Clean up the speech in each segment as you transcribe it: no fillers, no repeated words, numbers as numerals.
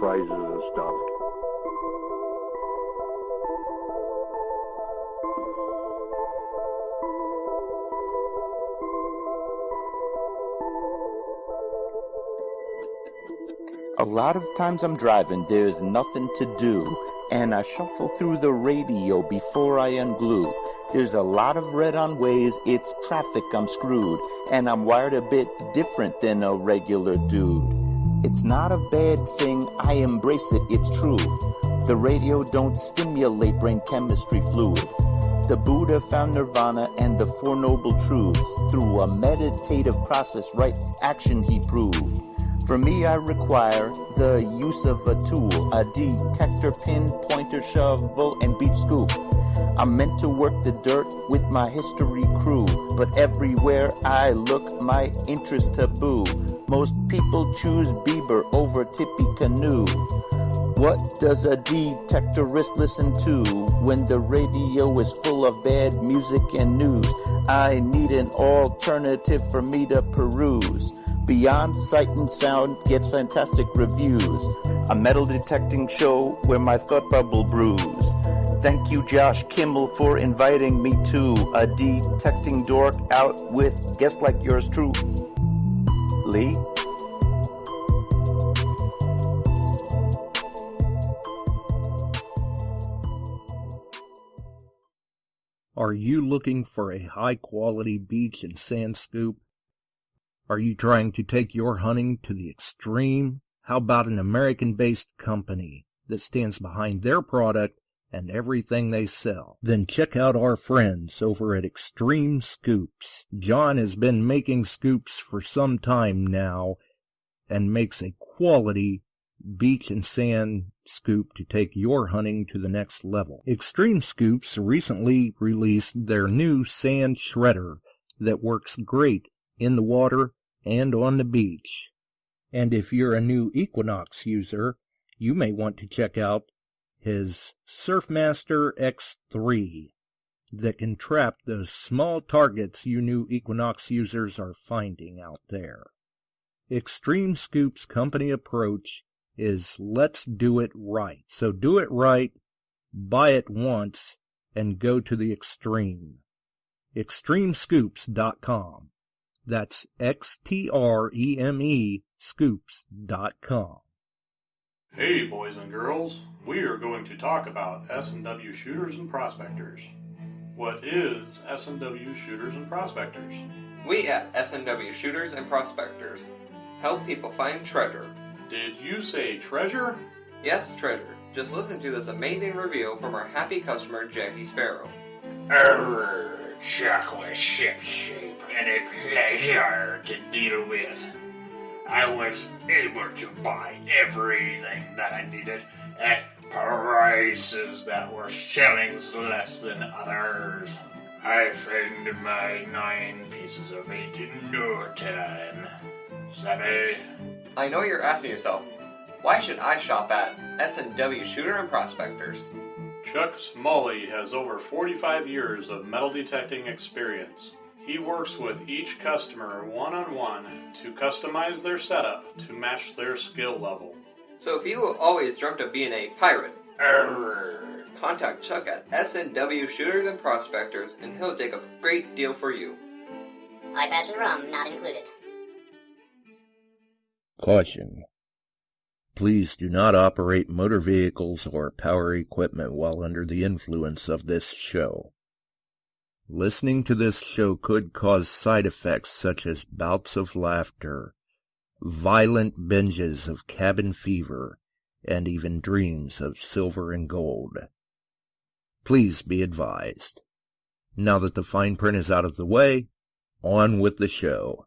prizes and stuff. A lot of times I'm driving, there's nothing to do, and I shuffle through the radio before I unglue. There's a lot of red on ways, it's traffic, I'm screwed, and I'm wired a bit different than a regular dude. It's not a bad thing, I embrace it, it's true. The radio don't stimulate brain chemistry fluid. The Buddha found nirvana and the Four Noble Truths. Through a meditative process, right action he proved. For me, I require the use of a tool, a detector, pin, pointer, shovel, and beach scoop. I'm meant to work the dirt with my history crew, but everywhere I look, my interest taboo. Most people choose Bieber over Tippy Canoe. What does a detectorist listen to when the radio is full of bad music and news? I need an alternative for me to peruse. Beyond Sight and Sound gets fantastic reviews. A metal detecting show where my thought bubble brews. Thank you, Josh Kimmel, for inviting me to a detecting dork out with guests like yours truly. Are you looking for a high-quality beach and sand scoop? Are you trying to take your hunting to the extreme? How about an American-based company that stands behind their product and everything they sell? Then check out our friends over at XTREME Scoops. John has been making scoops for some time now and makes a quality beach and sand scoop to take your hunting to the next level. XTREME Scoops recently released their new sand shredder that works great in the water and on the beach. And if you're a new Equinox user, you may want to check out his Surfmaster X3 that can trap those small targets you new Equinox users are finding out there. XTREME Scoop's company approach is let's do it right. So do it right, buy it once, and go to the extreme. XTREMEScoops.com. That's XTREME scoops.com. Hey boys and girls, we are going to talk about S&W shooters and prospectors. What is S&W shooters and prospectors? We at S&W Shooters and Prospectors help people find treasure. Did you say treasure? Yes, treasure. Just listen to this amazing review from our happy customer, Jackie Sparrow. Chuck was ship-shape and a pleasure to deal with. I was able to buy everything that I needed at prices that were shillings less than others. I found my 9 pieces of 8 in no time. Savvy? I know you're asking yourself, why should I shop at S&W Shooter and Prospectors? Chuck Smalley has over 45 years of metal detecting experience. He works with each customer one-on-one to customize their setup to match their skill level. So if you always dreamt of being a pirate, contact Chuck at S&W Shooters and Prospectors and he'll take a great deal for you. iPads and rum not included. Caution. Please do not operate motor vehicles or power equipment while under the influence of this show. Listening to this show could cause side effects such as bouts of laughter, violent binges of cabin fever, and even dreams of silver and gold. Please be advised. Now that the fine print is out of the way, on with the show.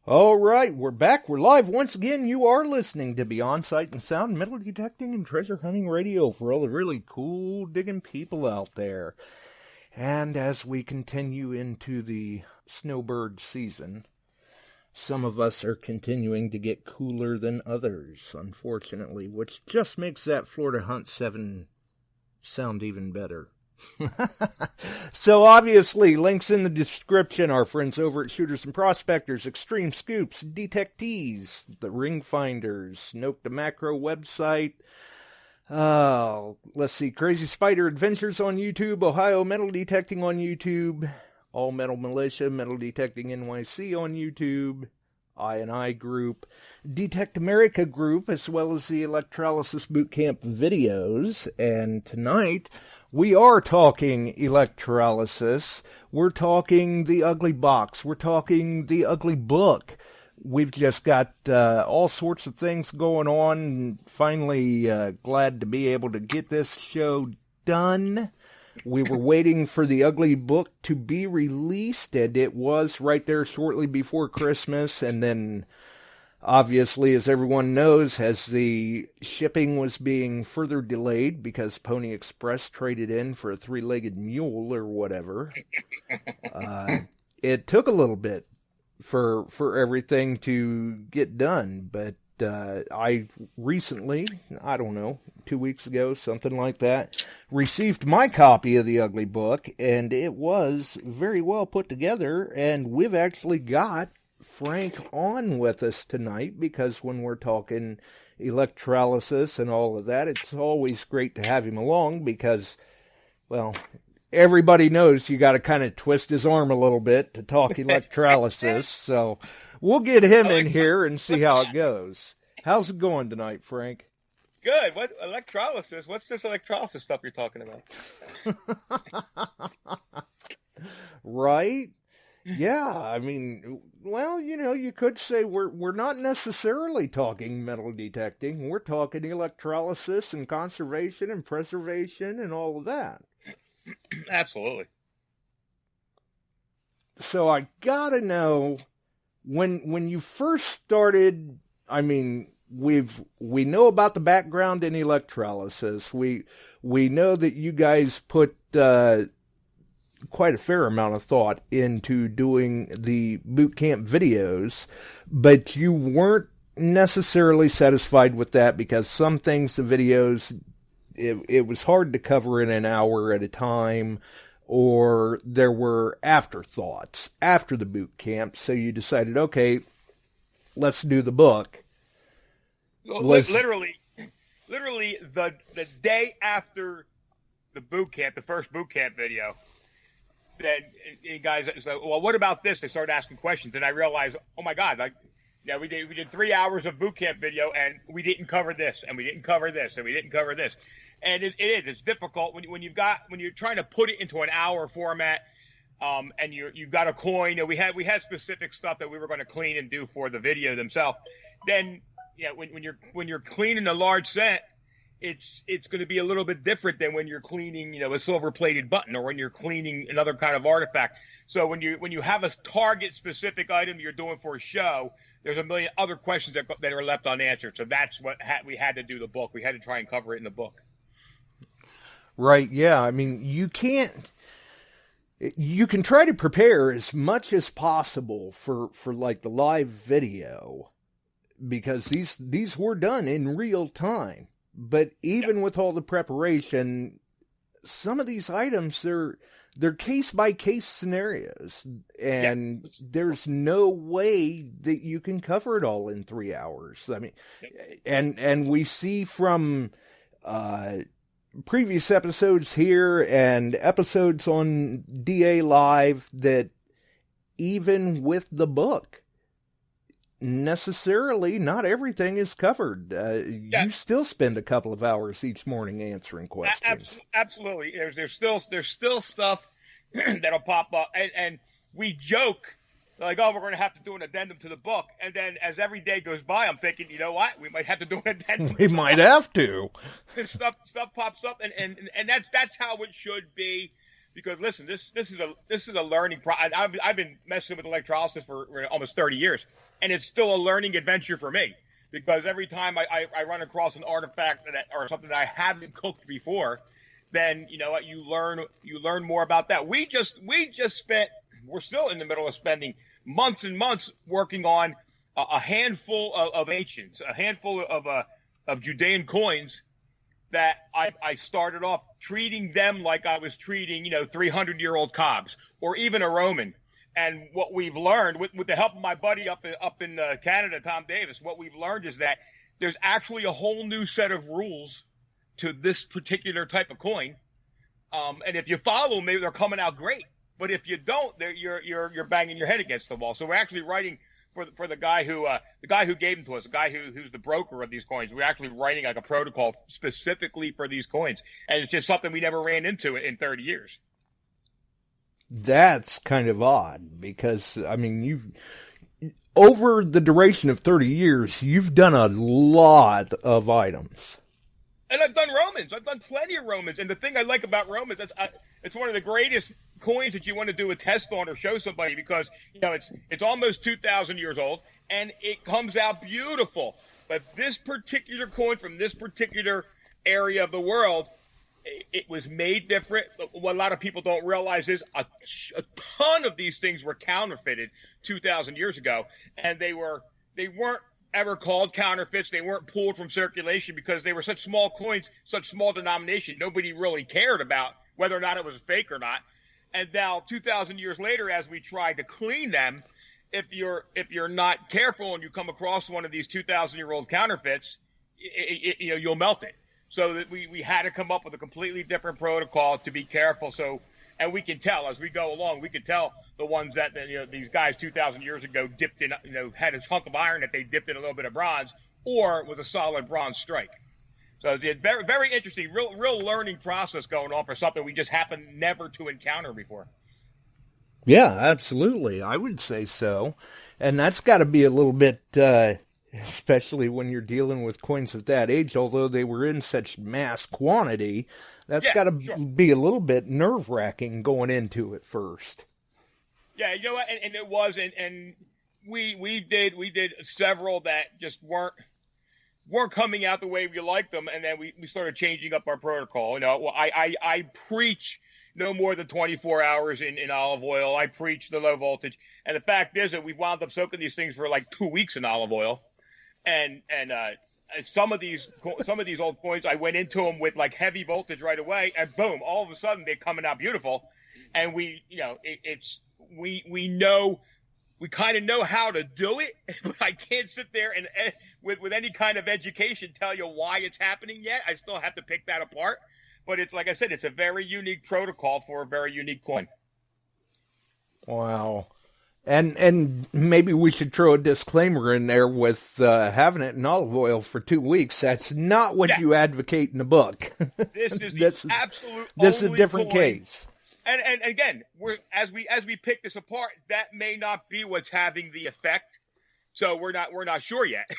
All right, we're back. We're live once again. You are listening to Beyond Sight and Sound, metal detecting and treasure hunting radio for all the really cool digging people out there. And as we continue into the snowbird season, some of us are continuing to get cooler than others, unfortunately, which just makes that Florida Hunt 7 sound even better. So obviously, links in the description. Our friends over at Shooters and Prospectors, Extreme Scoops, DETECTEES, TheRingFinders, Nokta Makro website. Let's see, Crazy Spider Adventures on YouTube, Ohio Metal Detecting on YouTube, All Metal Militia, Metal Detecting NYC on YouTube, I&I Group, Detect America Group, as well as the Electrolysis Bootcamp videos. And tonight, we are talking Electrolysis. We're talking the Ugly Box. We're talking the Ugly Book. We've just got all sorts of things going on. Finally, glad to be able to get this show done. We were waiting for the Ugly Book to be released, and it was right there shortly before Christmas. And then, obviously, as everyone knows, as the shipping was being further delayed because Pony Express traded in for a three-legged mule or whatever, it took a little bit for everything to get done. But I recently, I don't know, 2 weeks ago, something like that, received my copy of the Ugly Book, and it was very well put together, and we've actually got Frank on with us tonight, because when we're talking electrolysis and all of that, it's always great to have him along, because, well, everybody knows you got to kind of twist his arm a little bit to talk electrolysis, so we'll get him in here and see how it goes. How's it going tonight, Frank? Good. What electrolysis? What's this electrolysis stuff you're talking about? Right? Yeah, I mean, well, you know, you could say we're not necessarily talking metal detecting. We're talking electrolysis and conservation and preservation and all of that. Absolutely. So I gotta know, when you first started, I mean, we know about the background in electrolysis. We know that you guys put quite a fair amount of thought into doing the boot camp videos, but you weren't necessarily satisfied with that because some things, the videos, it was hard to cover in an hour at a time, or there were afterthoughts after the boot camp, so you decided, okay, let's do the book. Literally the day after the boot camp, the first boot camp video, that guys said, well, what about this? They started asking questions, and I realized, oh my God, like, yeah, we did 3 hours of boot camp video, and we didn't cover this, and we didn't cover this, and we didn't cover this. And it's difficult when you're trying to put it into an hour format, and you've got a coin. And we had specific stuff that we were going to clean and do for the video themselves. Then, yeah, when you're cleaning a large set, it's going to be a little bit different than when you're cleaning, a silver-plated button, or when you're cleaning another kind of artifact. So when you have a target specific item you're doing for a show, there's a million other questions that are left unanswered. So that's what we had to do the book. We had to try and cover it in the book. Right, yeah. I mean, you can try to prepare as much as possible for like the live video, because these were done in real time. But even with all the preparation, some of these items, they're case-by-case scenarios, and there's no way that you can cover it all in 3 hours. I mean, and we see from previous episodes here and episodes on DA Live that even with the book, necessarily not everything is covered. You still spend a couple of hours each morning answering questions. Absolutely. There's still stuff that'll pop up, and we joke like, oh, we're going to have to do an addendum to the book. And then as every day goes by, I'm thinking, you know what? We might have to do an addendum. We might have to. And stuff pops up, and that's how it should be. Because listen, this is a learning process. I've been messing with electrolysis for almost 30 years, and it's still a learning adventure for me. Because every time I run across an artifact or something that I haven't cooked before, then you know what, you learn more about that. We just spent. We're still in the middle of spending months and months working on a handful of ancients, a handful of Judean coins that I started off treating them like I was treating, 300-year-old cobs or even a Roman. And what we've learned with the help of my buddy up in Canada, Tom Davis, what we've learned is that there's actually a whole new set of rules to this particular type of coin. And if you follow them, maybe they're coming out great. But if you don't, you're banging your head against the wall. So we're actually writing for the guy who gave them to us, the guy who's the broker of these coins. We're actually writing like a protocol specifically for these coins, and it's just something we never ran into in 30 years. That's kind of odd because, I mean, you've over the duration of 30 years, you've done a lot of items. And I've done Romans. I've done plenty of Romans. And the thing I like about Romans, it's one of the greatest coins that you want to do a test on or show somebody because, it's almost 2,000 years old and it comes out beautiful. But this particular coin from this particular area of the world, it was made different. What a lot of people don't realize is a ton of these things were counterfeited 2,000 years ago, and they weren't ever called counterfeits. They weren't pulled from circulation because they were such small coins, such small denomination. Nobody really cared about whether or not it was fake or not. And now 2,000 years later, as we try to clean them, if you're not careful and you come across one of these 2,000-year-old counterfeits, you'll melt it. So that we had to come up with a completely different protocol to be careful. So, and we can tell as we go along, we can tell the ones that these guys 2,000 years ago dipped in, had a chunk of iron that they dipped in a little bit of bronze, or was a solid bronze strike. So it's very, very interesting, real learning process going on for something we just happened never to encounter before. Yeah, absolutely. I would say so. And that's got to be a little bit, especially when you're dealing with coins of that age, although they were in such mass quantity, that's got to be a little bit nerve-wracking going into it first. Yeah, you know what? And it was, and we did several that just weren't coming out the way we liked them, and then we started changing up our protocol. I preach no more than 24 hours in olive oil. I preach the low voltage, and the fact is that we wound up soaking these things for like 2 weeks in olive oil, and some of these old coins, I went into them with like heavy voltage right away, and boom, all of a sudden they're coming out beautiful, and we kind of know how to do it, but I can't sit there and with any kind of education tell you why it's happening yet. I still have to pick that apart. But it's like I said, it's a very unique protocol for a very unique coin. Wow. And maybe we should throw a disclaimer in there with having it in olive oil for 2 weeks. That's not what you advocate in the book. This is this is a different case. And again, as we pick this apart, that may not be what's having the effect. So we're not sure yet.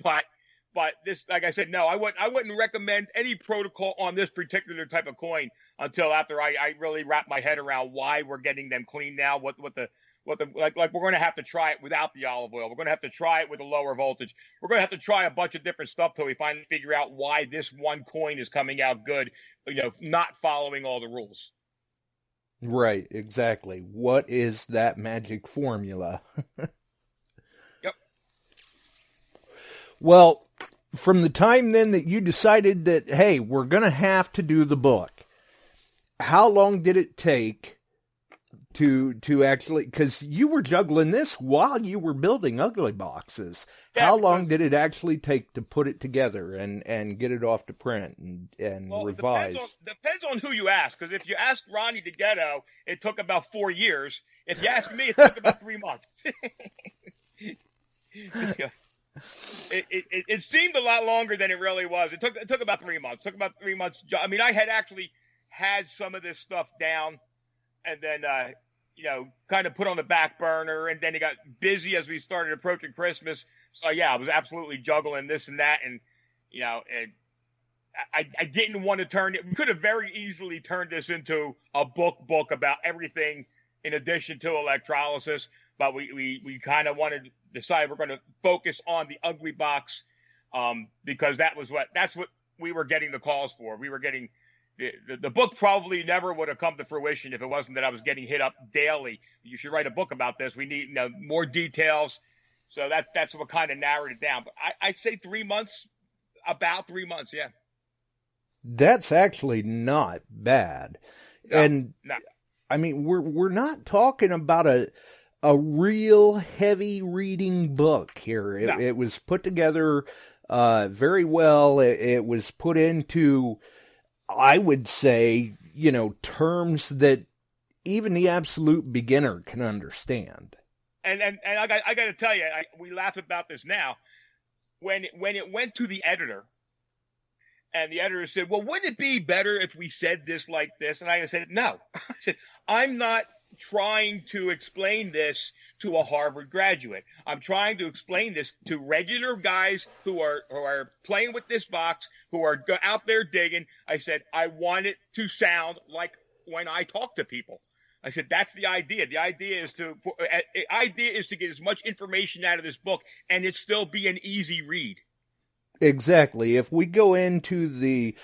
But this, like I said, no, I wouldn't recommend any protocol on this particular type of coin until after I really wrap my head around why we're getting them clean now. What the we're going to have to try it without the olive oil. We're going to have to try it with a lower voltage. We're going to have to try a bunch of different stuff till we finally figure out why this one coin is coming out good. Not following all the rules. Right, exactly. What is that magic formula? Yep. Well, from the time then that you decided that, hey, we're going to have to do the book, how long did it take to actually, because you were juggling this while you were building Ugly Boxes. Yeah, how long did it actually take to put it together and get it off to print and revise? Depends on who you ask, because if you ask Ronnie DeGhetto, it took about 4 years. If you ask me, it took about 3 months. It seemed a lot longer than it really was. It took about 3 months. I mean, I had actually had some of this stuff down, and then kind of put on the back burner, and then it got busy as we started approaching Christmas. So yeah, I was absolutely juggling this and that, and and I didn't want to turn it. We could have very easily turned this into a book about everything in addition to electrolysis, but we kind of wanted to decide we're going to focus on the Ugly Box because that's what we were getting the calls for. We were getting the book probably never would have come to fruition if it wasn't that I was getting hit up daily. You should write a book about this. We need more details. So that's what kind of narrowed it down. But I'd say 3 months, about 3 months, yeah. That's actually not bad. No, And no. I mean, we're not talking about a real heavy reading book here. No. It was put together very well. It was put into, I would say, terms that even the absolute beginner can understand. And I got to tell you, we laugh about this now. When it went to the editor, and the editor said, "Well, wouldn't it be better if we said this like this?" And I said, "No." I said, "I'm not trying to explain this to a Harvard graduate. I'm trying to explain this to regular guys who are playing with this box, who are out there digging." I said, "I want it to sound like when I talk to people." I said, "That's the idea. The idea is to get as much information out of this book and it still be an easy read." Exactly. If we go into the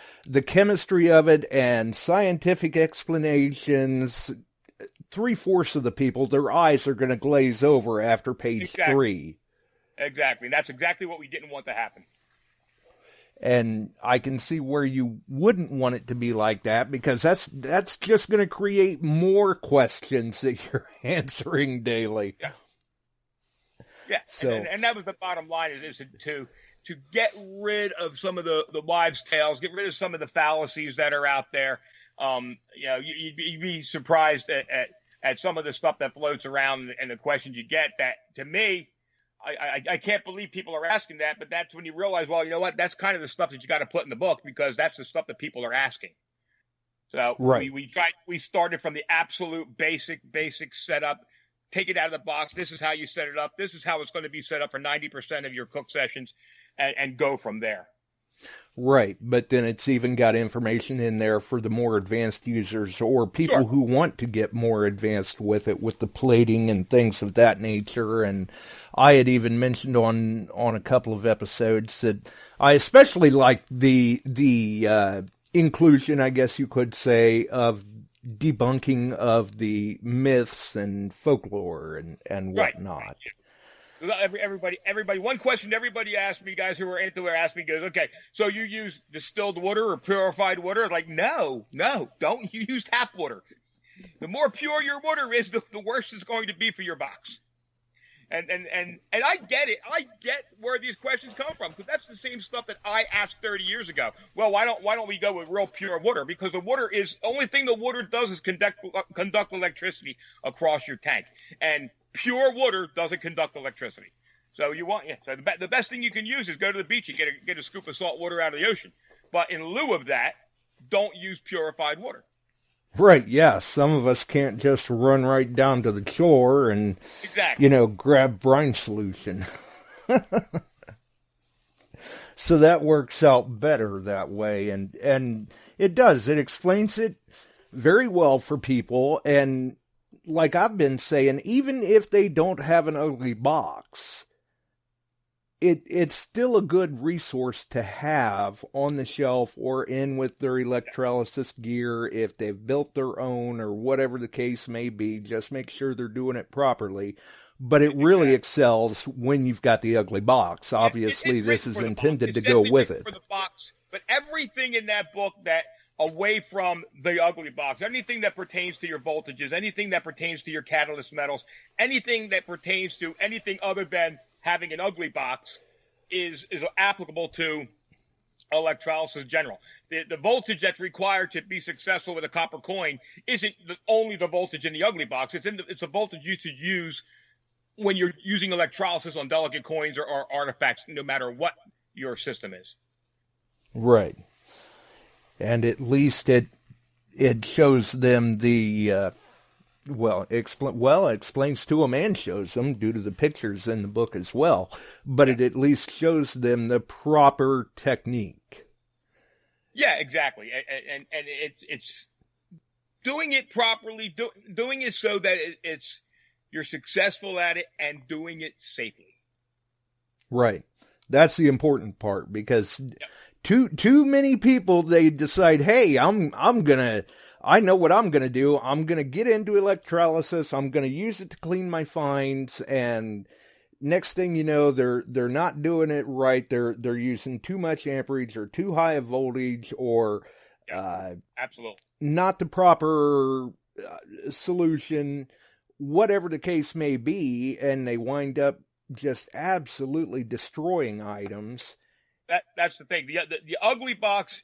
chemistry of it and scientific explanations, 3/4 of the people, their eyes are going to glaze over after page 3. Exactly. And that's exactly what we didn't want to happen. And I can see where you wouldn't want it to be like that, because that's just going to create more questions that you're answering daily. Yeah. Yeah. So, and that was the bottom line, is to get rid of some of the wives' tales, get rid of some of the fallacies that are out there. You'd be surprised at some of the stuff that floats around and the questions you get. That, to me, I can't believe people are asking that, but that's when you realize, well, you know what? That's kind of the stuff that you got to put in the book, because that's the stuff that people are asking. So right. we started from the absolute basic setup. Take it out of the box. This is how you set it up. This is how it's going to be set up for 90% of your cook sessions, and go from there. Right, but then it's even got information in there for the more advanced users, or people Sure. who want to get more advanced with it, with the plating and things of that nature. And I had even mentioned on a couple of episodes that I especially like the inclusion, I guess you could say, of debunking of the myths and folklore and whatnot. Right. Everybody. One question everybody asked me, guys who were into it, asked me, goes, "Okay, so you use distilled water or purified water?" Like, no, don't. You use tap water. The more pure your water is, the worse it's going to be for your box. And I get it. I get where these questions come from, because that's the same stuff that I asked 30 years ago. Well, why don't we go with real pure water? Because the water is, only thing the water does is conduct electricity across your tank, and pure water doesn't conduct electricity. So so the best thing you can use is go to the beach and get a scoop of salt water out of the ocean. But in lieu of that, don't use purified water. Right, yeah. Some of us can't just run right down to the shore and, exactly. Grab brine solution. So that works out better that way. And it does. It explains it very well for people. And like I've been saying, even if they don't have an ugly box, it's still a good resource to have on the shelf or in with their electrolysis gear if they've built their own or whatever the case may be. Just make sure they're doing it properly. But it really excels when you've got the ugly box. Obviously, this is intended to go with it. For the box, but everything in that book that, away from the ugly box, anything that pertains to your voltages, anything that pertains to your catalyst metals, anything that pertains to anything other than having an ugly box is applicable to electrolysis in general. The voltage that's required to be successful with a copper coin isn't only the voltage in the ugly box. It's a voltage you should use when you're using electrolysis on delicate coins or artifacts, no matter what your system is. Right. And at least it shows them the explains to them and shows them, due to the pictures in the book as well. But it at least shows them the proper technique. Yeah, exactly. And it's doing it properly, doing it so that you're successful at it, and doing it safely. Right. That's the important part, because too many people, they decide, hey, I know what I'm gonna do. I'm gonna get into electrolysis. I'm gonna use it to clean my finds, and next thing you know, they're not doing it right. They're using too much amperage or too high a voltage, or Absolutely. Not the proper solution, whatever the case may be, and they wind up just absolutely destroying items. That's the thing. The ugly box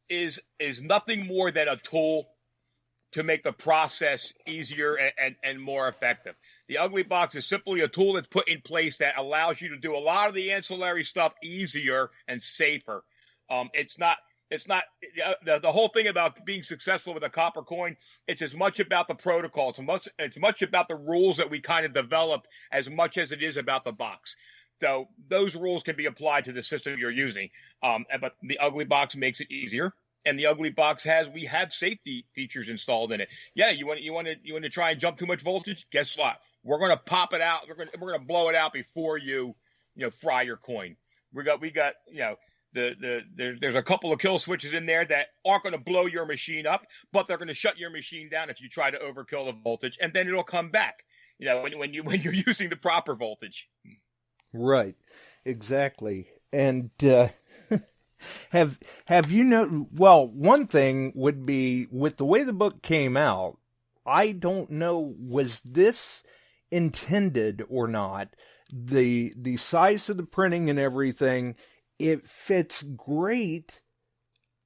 is nothing more than a tool to make the process easier and more effective. The ugly box is simply a tool that's put in place that allows you to do a lot of the ancillary stuff easier and safer. It's not the whole thing about being successful with a copper coin. It's as much about the protocol. It's much about the rules that we kind of developed as much as it is about the box. So those rules can be applied to the system you're using. But the ugly box makes it easier. And the ugly box we have safety features installed in it. Yeah, you want to try and jump too much voltage? Guess what? We're going to pop it out. We're going to blow it out before you fry your coin. We got there's a couple of kill switches in there that aren't going to blow your machine up, but they're going to shut your machine down if you try to overkill the voltage, and then it'll come back. When you're using the proper voltage. Right, exactly. And have you know? Well, one thing would be with the way the book came out. I don't know, was this intended or not? The size of the printing and everything, it fits great.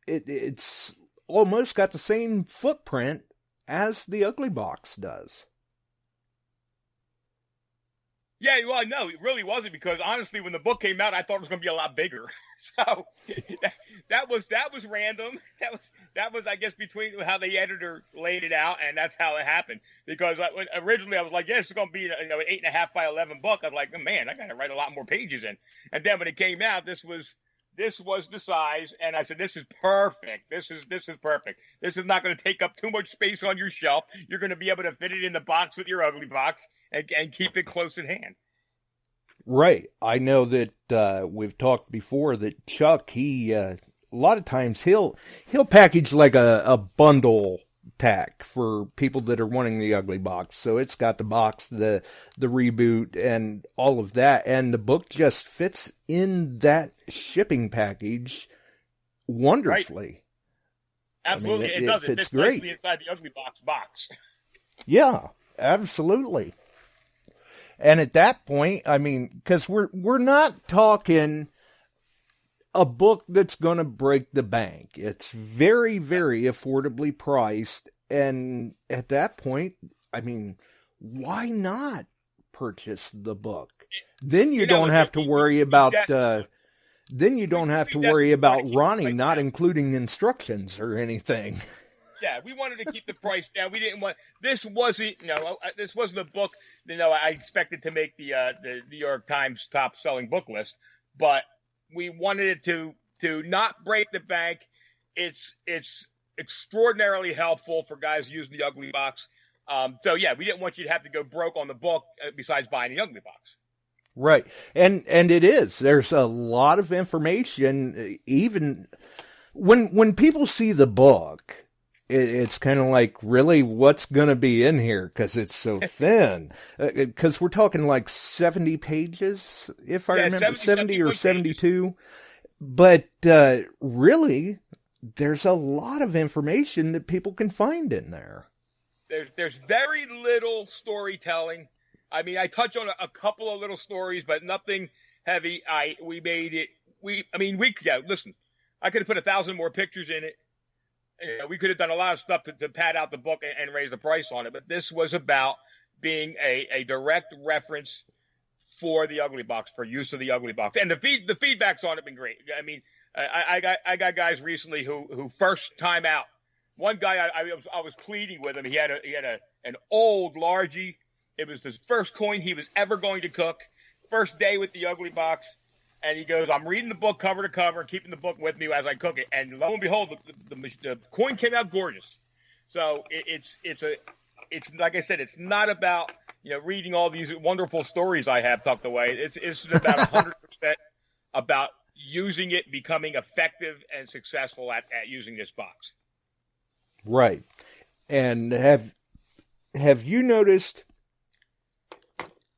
It's almost got the same footprint as the ugly box does. Yeah, well, no, it really wasn't, because honestly, when the book came out, I thought it was going to be a lot bigger. So that was random. That was I guess between how the editor laid it out, and that's how it happened. Because originally I was like, yes, it's going to be an 8.5 by 11 book. I was like, oh, man, I got to write a lot more pages in. And then when it came out, this was the size, and I said, this is perfect. This is perfect. This is not going to take up too much space on your shelf. You're going to be able to fit it in the box with your ugly box and keep it close at hand. Right. I know that we've talked before that Chuck, he a lot of times he'll package like a bundle pack for people that are wanting the ugly box. So it's got the box, the reboot, and all of that, and the book just fits in that shipping package wonderfully. Right. Absolutely, it does. It fits great nicely inside the ugly box. Yeah, absolutely. And at that point, I mean, because we're not talking a book that's going to break the bank. It's very, very affordably priced. And at that point, I mean, why not purchase the book? Then you don't have to worry about Ronnie not including instructions or anything. Yeah, we wanted to keep the price down. We didn't want this wasn't a book. I expected to make the New York Times top selling book list, but we wanted it to not break the bank. It's extraordinarily helpful for guys using the ugly box. So yeah, we didn't want you to have to go broke on the book besides buying the ugly box. Right, and it is. There's a lot of information. Even when people see the book, it's kind of like, really, what's going to be in here? Because it's so thin. Because we're talking like 70 pages, if I remember, 70 or 72. Pages. But really, there's a lot of information that people can find in there. There's very little storytelling. I mean, I touch on a couple of little stories, but nothing heavy. Listen, I could have put 1,000 more pictures in it. We could have done a lot of stuff to pad out the book and raise the price on it, but this was about being a direct reference for the ugly box, for use of the ugly box, and the feedback's on it been great. I mean, I got guys recently who first time out. One guy I was pleading with him. He had an old Largie. It was his first coin he was ever going to cook. First day with the ugly box. And he goes, I'm reading the book cover to cover and keeping the book with me as I cook it. And lo and behold, the coin came out gorgeous. So it's like I said, it's not about reading all these wonderful stories I have tucked away. It's about 100% about using it, becoming effective and successful at using this box. Right. And have you noticed,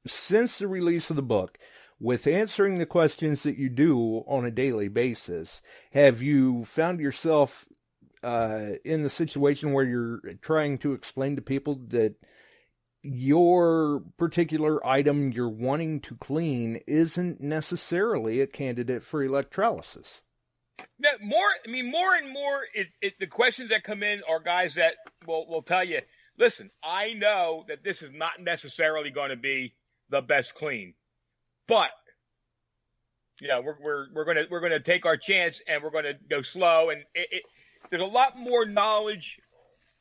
since the release of the book, with answering the questions that you do on a daily basis, have you found yourself in the situation where you're trying to explain to people that your particular item you're wanting to clean isn't necessarily a candidate for electrolysis? Now, more and more, the questions that come in are guys that will tell you, listen, I know that this is not necessarily going to be the best clean, but we're going to take our chance and we're going to go slow. And there's a lot more knowledge.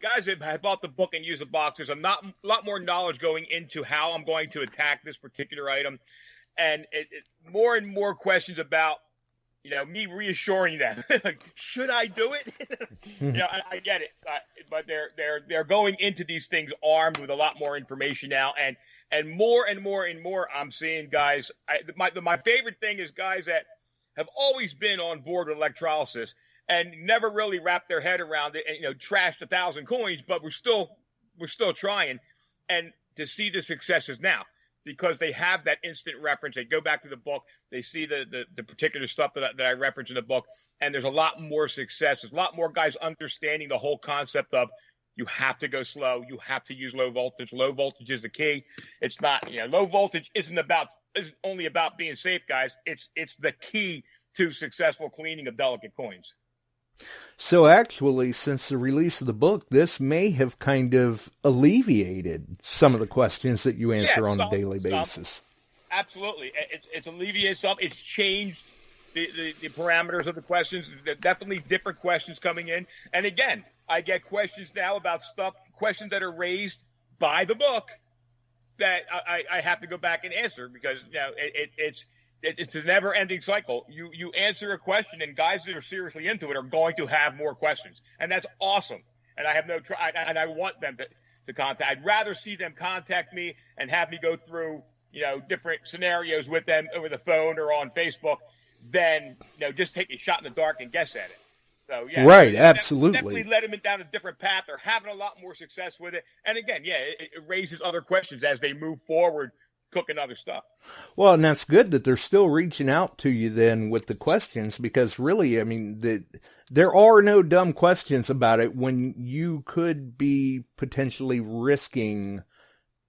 Guys that have bought the book and used the box, there's a lot more knowledge going into how I'm going to attack this particular item, and more and more questions about me reassuring them, like, should I do it? I get it, but they're going into these things armed with a lot more information now, and more I'm seeing guys. My favorite thing is guys that have always been on board with electrolysis and never really wrapped their head around it, and trashed 1,000 coins, but we're still trying, and to see the successes now, because they have that instant reference. They go back to the book, they see the particular stuff that I reference in the book, and there's a lot more success. There's a lot more guys understanding the whole concept of you have to go slow, you have to use low voltage. Low voltage is the key. It's not, low voltage isn't only about being safe, guys. It's the key to successful cleaning of delicate coins. So actually, since the release of the book, this may have kind of alleviated some of the questions that you answer on a daily basis. Absolutely. It's alleviated some. It's changed the parameters of the questions. There are definitely different questions coming in. And again, I get questions now about questions that are raised by the book that I have to go back and answer, because it's a never-ending cycle. You answer a question, and guys that are seriously into it are going to have more questions, and that's awesome. And I have and I want them to contact. I'd rather see them contact me and have me go through different scenarios with them over the phone or on Facebook than just take a shot in the dark and guess at it. So yeah, right, absolutely. Definitely let them down a different path. They're having a lot more success with it, and again, it raises other questions as they move forward, cooking other stuff. Well, and that's good that they're still reaching out to you then with the questions, because really, there are no dumb questions about it when you could be potentially risking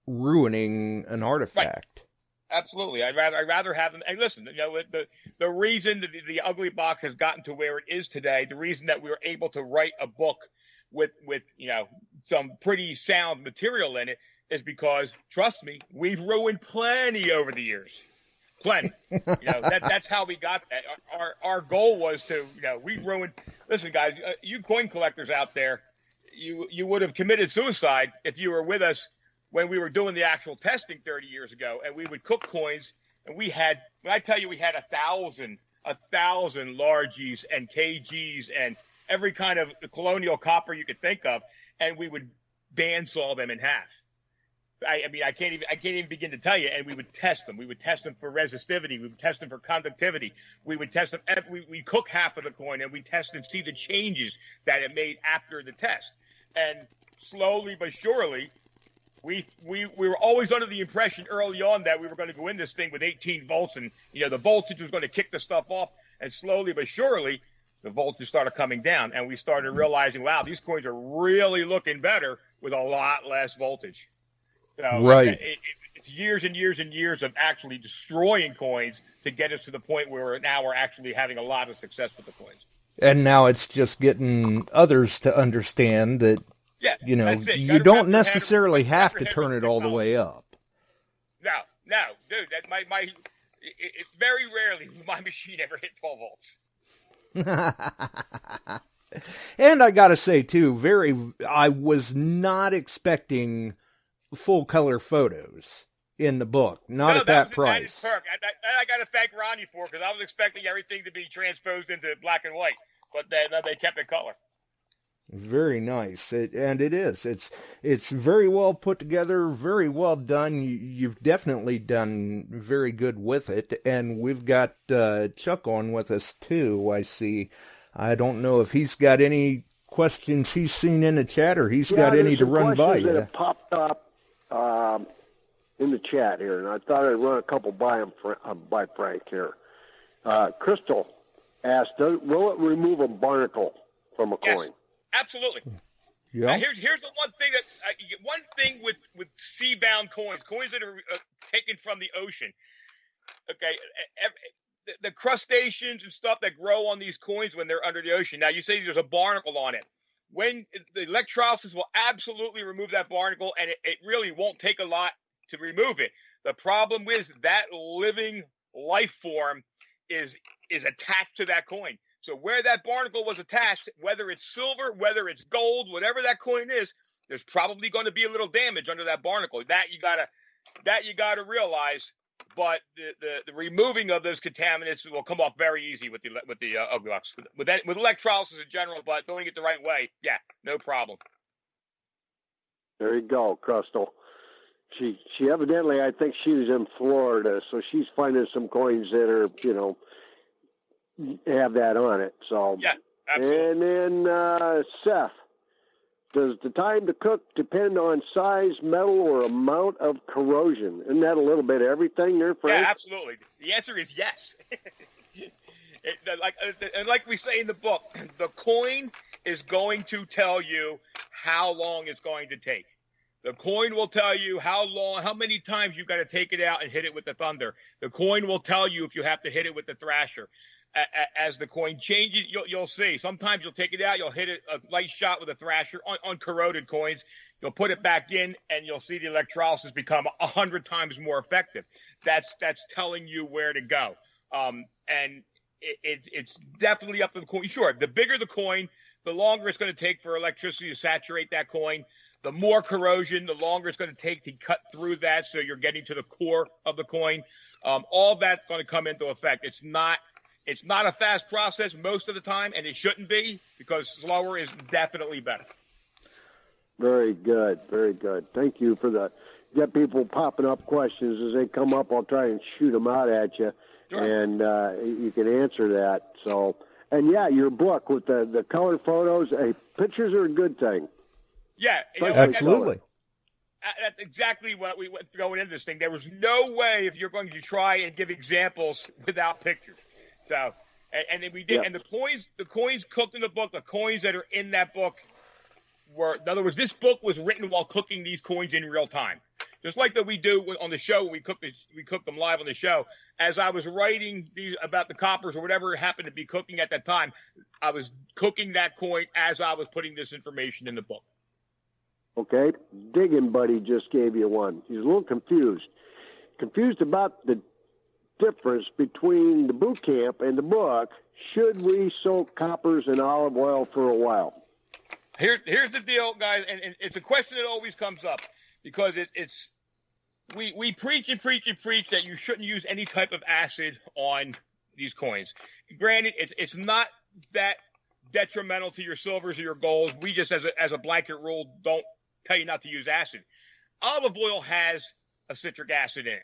ruining an artifact. Right. Absolutely. I'd rather have them. And listen, the reason that the Ugly Box has gotten to where it is today, the reason that we were able to write a book with some pretty sound material in it, is because, trust me, we've ruined plenty over the years. Plenty. That's how we got that. Our goal was to, we ruined. Listen, guys, you coin collectors out there, you would have committed suicide if you were with us when we were doing the actual testing 30 years ago, and we would cook coins, and when I tell you we had 1,000 largies and KGs and every kind of colonial copper you could think of, and we would bandsaw them in half. I can't even begin to tell you. And we would test them. We would test them for resistivity. We would test them for conductivity. We would test them. We cook half of the coin, and we test and see the changes that it made after the test. And slowly but surely, we were always under the impression early on that we were going to go in this thing with 18 volts, and the voltage was going to kick the stuff off. And slowly but surely, the voltage started coming down, and we started realizing, wow, these coins are really looking better with a lot less voltage. So right. It's years and years and years of actually destroying coins to get us to the point where we're actually having a lot of success with the coins. And now it's just getting others to understand that, you don't necessarily have to turn it all the way up. No, dude, it's very rarely my machine ever hit 12 volts. And I gotta say too, I was not expecting full color photos in the book, not at that price. I got to thank Ronnie for it, because I was expecting everything to be transposed into black and white, but they kept it color. Very nice, and it is. It's very well put together, very well done. You've definitely done very good with it, and we've got Chuck on with us too. I see. I don't know if he's got any questions he's seen in the chat, or he's got any to run by you. That have popped up in the chat here, and I thought I'd run a couple by Frank here. Crystal asked, will it remove a barnacle from a coin? Absolutely. Yeah. Here's the one thing with sea-bound coins that are taken from the ocean. Okay, the crustaceans and stuff that grow on these coins when they're under the ocean. Now, you say there's a barnacle on it. When the electrolysis will absolutely remove that barnacle, and it really won't take a lot to remove it. The problem is that living life form is attached to that coin. So where that barnacle was attached, whether it's silver, whether it's gold, whatever that coin is, there's probably going to be a little damage under that barnacle. That you gotta realize. But the removing of those contaminants will come off very easy with the ugly lux. With electrolysis in general, but doing it the right way, yeah, no problem. There you go, Crystal. She evidently, I think she was in Florida, so she's finding some coins that are, have that on it. So yeah, absolutely. And then Seth, does the time to cook depend on size, metal, or amount of corrosion? Isn't that a little bit of everything there, Frank? Yeah, absolutely. The answer is yes. Like we say in the book, the coin is going to tell you how long it's going to take. The coin will tell you how many times you've got to take it out and hit it with the thunder. The coin will tell you if you have to hit it with the thrasher. As the coin changes, you'll see. Sometimes you'll take it out, you'll hit a light shot with a thrasher on corroded coins. You'll put it back in, and you'll see the electrolysis become 100 times more effective. That's telling you where to go. And it's definitely up to the coin. Sure, the bigger the coin, the longer it's going to take for electricity to saturate that coin. The more corrosion, the longer it's going to take to cut through that, so you're getting to the core of the coin. All that's going to come into effect. It's not a fast process most of the time, and it shouldn't be, because slower is definitely better. Very good, very good. Thank you for the get people popping up questions as they come up. I'll try and shoot them out at you, sure. And you can answer that. So, and yeah, your book with the color photos. Hey, pictures are a good thing. Yeah, absolutely. That's exactly what we went going into this thing. There was no way if you're going to try and give examples without pictures. So, and then we did, and the coins cooked in the book, the coins that are in that book were, in other words, this book was written while cooking these coins in real time. Just like that we do on the show, we cook them live on the show. As I was writing these about the coppers or whatever happened to be cooking at that time, I was cooking that coin as I was putting this information in the book. Okay, Digging Buddy just gave you one. He's a little confused about the difference between the boot camp and the book. Should we soak coppers in olive oil for a while? Here's the deal, guys, and it's a question that always comes up, because we preach and preach and preach that you shouldn't use any type of acid on these coins. Granted, it's not that detrimental to your silvers or your golds. We just, as a blanket rule, don't tell you not to use acid. Olive oil has a citric acid in it.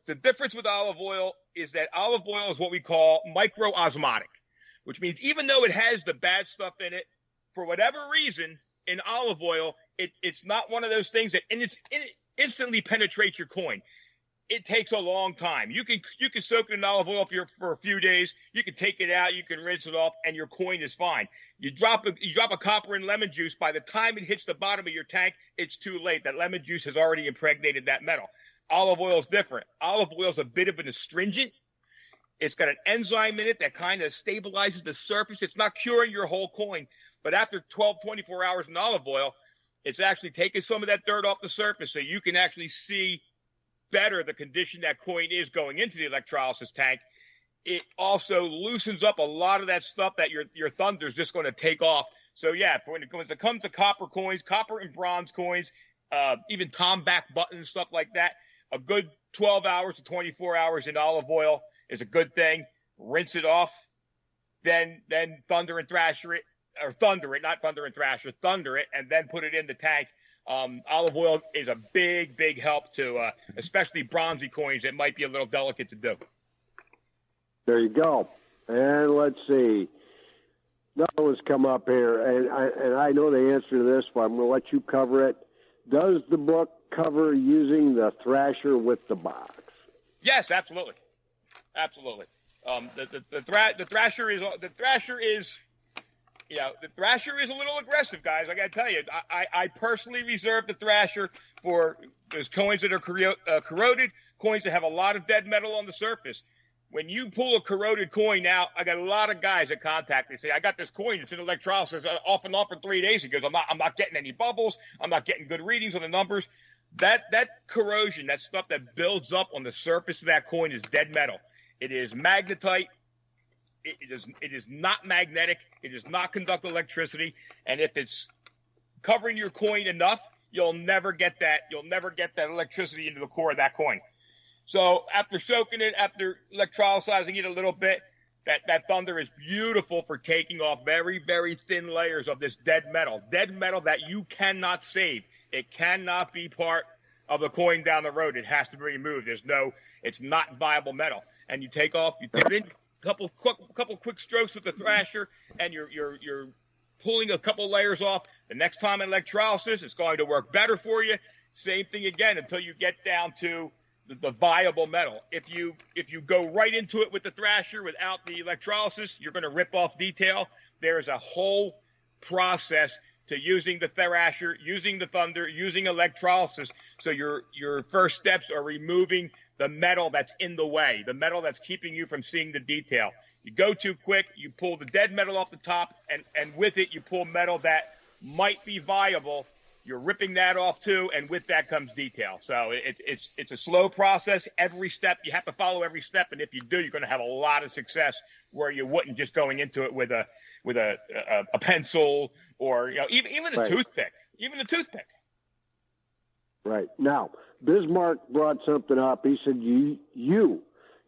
The difference with olive oil is that olive oil is what we call microosmotic, which means even though it has the bad stuff in it, for whatever reason, in olive oil, it's not one of those things that instantly penetrates your coin. It takes a long time. You can soak it in olive oil for a few days. You can take it out, you can rinse it off, and your coin is fine. You drop a copper in lemon juice. By the time it hits the bottom of your tank, it's too late. That lemon juice has already impregnated that metal. Olive oil is different. Olive oil is a bit of an astringent. It's got an enzyme in it that kind of stabilizes the surface. It's not curing your whole coin, but after 12, 24 hours in olive oil, it's actually taking some of that dirt off the surface, so you can actually see better the condition that coin is going into the electrolysis tank. It also loosens up a lot of that stuff that your thunder is just going to take off. So yeah, when it comes to copper coins, copper and bronze coins, even tomback buttons, stuff like that, a good 12 hours to 24 hours in olive oil is a good thing. Rinse it off, then thunder and thrasher it, or thunder it, not thunder and thrasher, thunder it, and then put it in the tank. Olive oil is a big, big help to, especially bronzy coins that might be a little delicate to do. There you go. And let's see. Another one's come up here, and I know the answer to this, but I'm going to let you cover it. Does the book cover using the thrasher with the box? Yes, absolutely. Absolutely. The thrasher is the Thrasher is a little aggressive, guys. I got to tell you, I personally reserve the Thrasher for those coins that are corroded, coins that have a lot of dead metal on the surface. When you pull a corroded coin out, I got a lot of guys that contact me, say, I got this coin, it's in electrolysis off and on for 3 days. He goes, I'm not getting any bubbles. I'm not getting good readings on the numbers. That corrosion, that stuff that builds up on the surface of that coin is dead metal. It is magnetite. It is not magnetic. It does not conduct electricity. And if it's covering your coin enough, you'll never get that. You'll never get that electricity into the core of that coin. So after soaking it, after electrolysing it a little bit, that thunder is beautiful for taking off very, very thin layers of this dead metal that you cannot save. It cannot be part of the coin down the road. It has to be removed. It's not viable metal. And you take off, you put it in, couple quick strokes with the Thrasher, and you're pulling a couple layers off. The next time in electrolysis, it's going to work better for you. Same thing again until you get down to the viable metal. If you go right into it with the Thrasher without the electrolysis, you're going to rip off detail. There's a whole process to using the Thrasher, using the Thunder, using electrolysis. So your first steps are removing the metal that's in the way, the metal that's keeping you from seeing the detail. You go too quick, you pull the dead metal off the top, and with it you pull metal that might be viable. You're ripping that off too, and with that comes detail. So it's a slow process. Every step, you have to follow every step, and if you do, you're going to have a lot of success where you wouldn't just going into it with a pencil or even a toothpick. Even a toothpick. Right. Now, Bismarck brought something up. He said you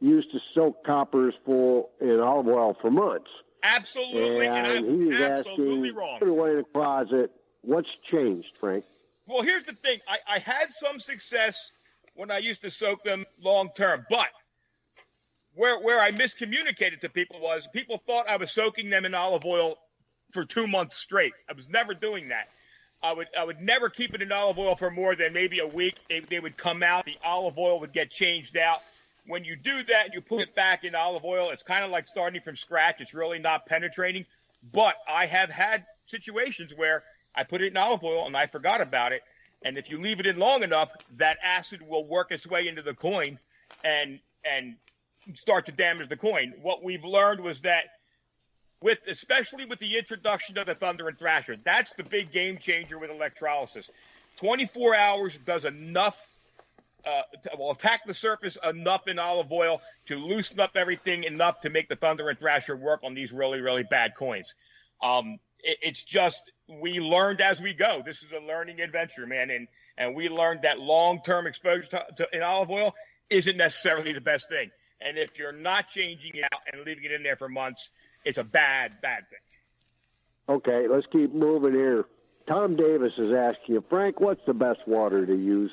used to soak coppers full in olive oil for months. Absolutely, and I was absolutely wrong. Put it away in the closet. What's changed, Frank? Well, here's the thing. I had some success when I used to soak them long term, but where I miscommunicated to people was people thought I was soaking them in olive oil for 2 months straight. I was never doing that. I would never keep it in olive oil for more than maybe a week. They would come out. The olive oil would get changed out. When you do that, you put it back in olive oil. It's kind of like starting from scratch. It's really not penetrating. But I have had situations where I put it in olive oil and I forgot about it. And if you leave it in long enough, that acid will work its way into the coin and start to damage the coin. What we've learned was that especially with the introduction of the Thunder and Thrasher, that's the big game changer with electrolysis. 24 hours does enough, will attack the surface enough in olive oil to loosen up everything enough to make the Thunder and Thrasher work on these really, really bad coins. It's just, we learned as we go. This is a learning adventure, man. And we learned that long-term exposure in olive oil isn't necessarily the best thing. And if you're not changing it out and leaving it in there for months, it's a bad thing. Okay, let's keep moving here. Tom Davis is asking you, Frank, what's the best water to use?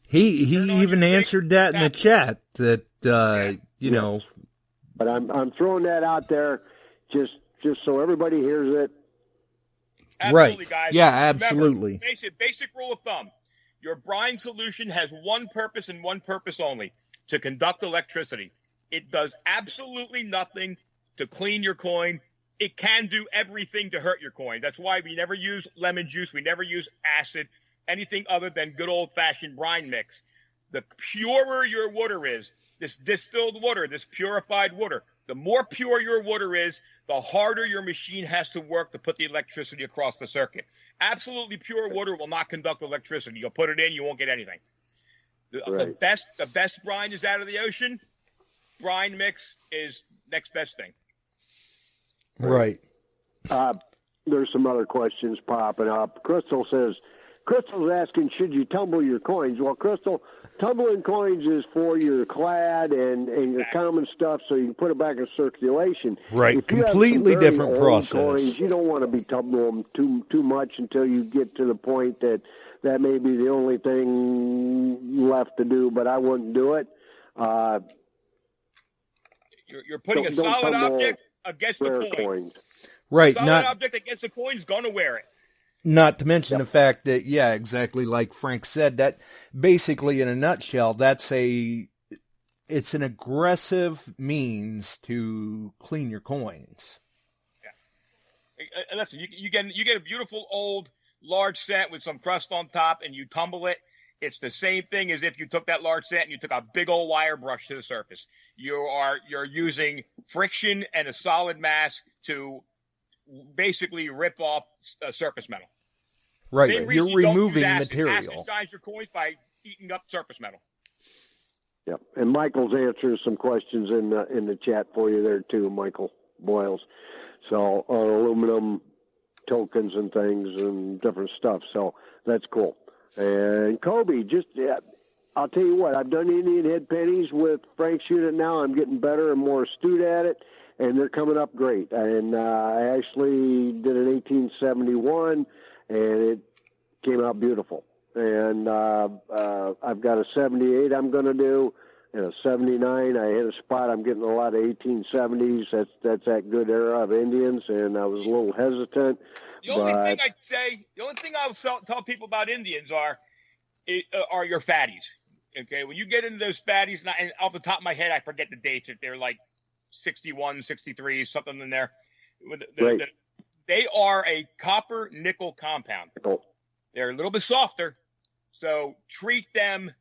He even answered that in the chat that you know. But I'm throwing that out there just so everybody hears it. Absolutely, right. Guys. Yeah, Remember, absolutely. Basic rule of thumb. Your brine solution has one purpose and one purpose only: to conduct electricity. It does absolutely nothing to clean your coin. It can do everything to hurt your coin. That's why we never use lemon juice. We never use acid, anything other than good old-fashioned brine mix. The purer your water is, this distilled water, this purified water, the more pure your water is, the harder your machine has to work to put the electricity across the circuit. Absolutely pure water will not conduct electricity. You'll put it in, you won't get anything. The best brine is out of the ocean. Brine mix is next best thing. Right. There's some other questions popping up. Crystal's asking, should you tumble your coins? Well, Crystal, tumbling coins is for your clad and your common stuff, so you can put it back in circulation. Right. If you completely have some different very old process. Coins, you don't want to be tumbling them too much until you get to the point that may be the only thing left to do, but I wouldn't do it. You're putting a solid object against the coin. Right. A solid object against the coin is going to wear it. Not to mention the fact that, yeah, exactly like Frank said, that basically in a nutshell, it's an aggressive means to clean your coins. Listen, you get a beautiful old large cent with some crust on top, and you tumble it. It's the same thing as if you took that large cent and you took a big old wire brush to the surface. You're using friction and a solid mass to basically rip off surface metal. Right. Same You're reason removing you don't use material. Acid your coins by eating up surface metal. Yep. And Michael's answering some questions in the chat for you there too, Michael Boyles. So aluminum tokens and things and different stuff. So that's cool. And Kobe, I'll tell you what, I've done Indian head pennies with Frank's unit now. I'm getting better and more astute at it, and they're coming up great. And I actually did an 1871, and it came out beautiful. And I've got a 78 I'm going to do, and a 79. I hit a spot. I'm getting a lot of 1870s. That's that good era of Indians, and I was a little hesitant. The only thing I'll tell people about Indians are your fatties. Okay, when you get into those fatties, and off the top of my head, I forget the dates. If they're like 61, 63, something in there. Right. They are a copper nickel compound. Oh. They're a little bit softer, so treat them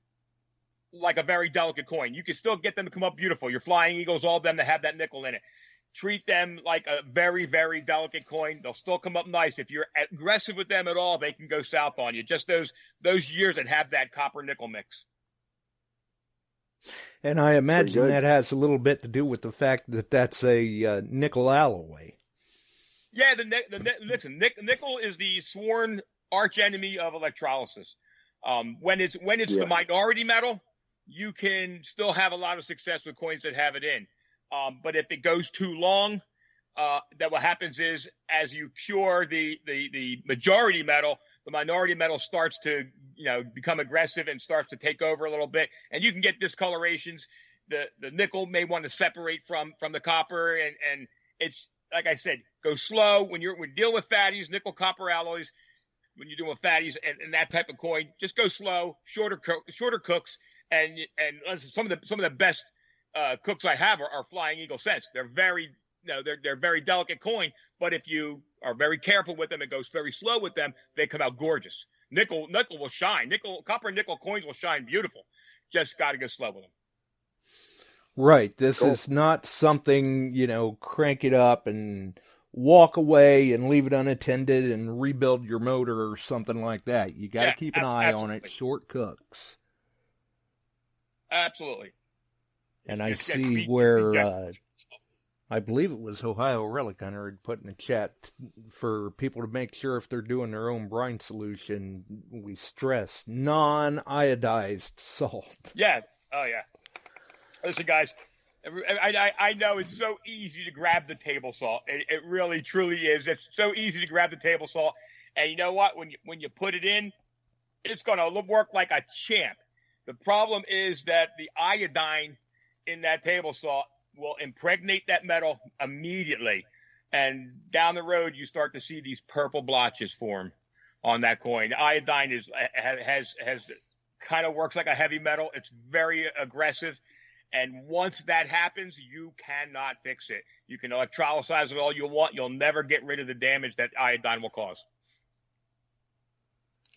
like a very delicate coin. You can still get them to come up beautiful. Your Flying Eagles, all of them that have that nickel in it. Treat them like a very, very delicate coin. They'll still come up nice. If you're aggressive with them at all, they can go south on you. Just those years that have that copper nickel mix. And I imagine that has a little bit to do with the fact that that's a nickel alloy. Yeah, listen, nickel is the sworn arch enemy of electrolysis. When it's the minority metal, you can still have a lot of success with coins that have it in. But if it goes too long, that what happens is as you cure the majority metal, the minority metal starts to become aggressive and starts to take over a little bit, and you can get discolorations. The nickel may want to separate from the copper, and it's like I said, go slow when you're dealing with fatties, nickel copper alloys. When you're doing fatties and that type of coin, just go slow, shorter cooks, and some of the best cooks I have are Flying Eagle sets. They're very they're very delicate coin, but if you are very careful with them and goes very slow with them, they come out gorgeous. Nickel will shine. Copper and nickel coins will shine beautiful. Just got to go slow with them. Right. This is not something, crank it up and walk away and leave it unattended and rebuild your motor or something like that. You got to keep an eye on it. Short cooks. Absolutely. And I see where I believe it was Ohio Relic I heard put in the chat for people to make sure if they're doing their own brine solution, we stress non-iodized salt. Yeah. Oh, yeah. Listen, guys, I know it's so easy to grab the table salt. It really, truly is. It's so easy to grab the table salt. And you know what? When you put it in, it's going to work like a champ. The problem is that the iodine in that table salt will impregnate that metal immediately. And down the road, you start to see these purple blotches form on that coin. Iodine has kind of works like a heavy metal. It's very aggressive. And once that happens, you cannot fix it. You can electrolyze it all you want. You'll never get rid of the damage that iodine will cause.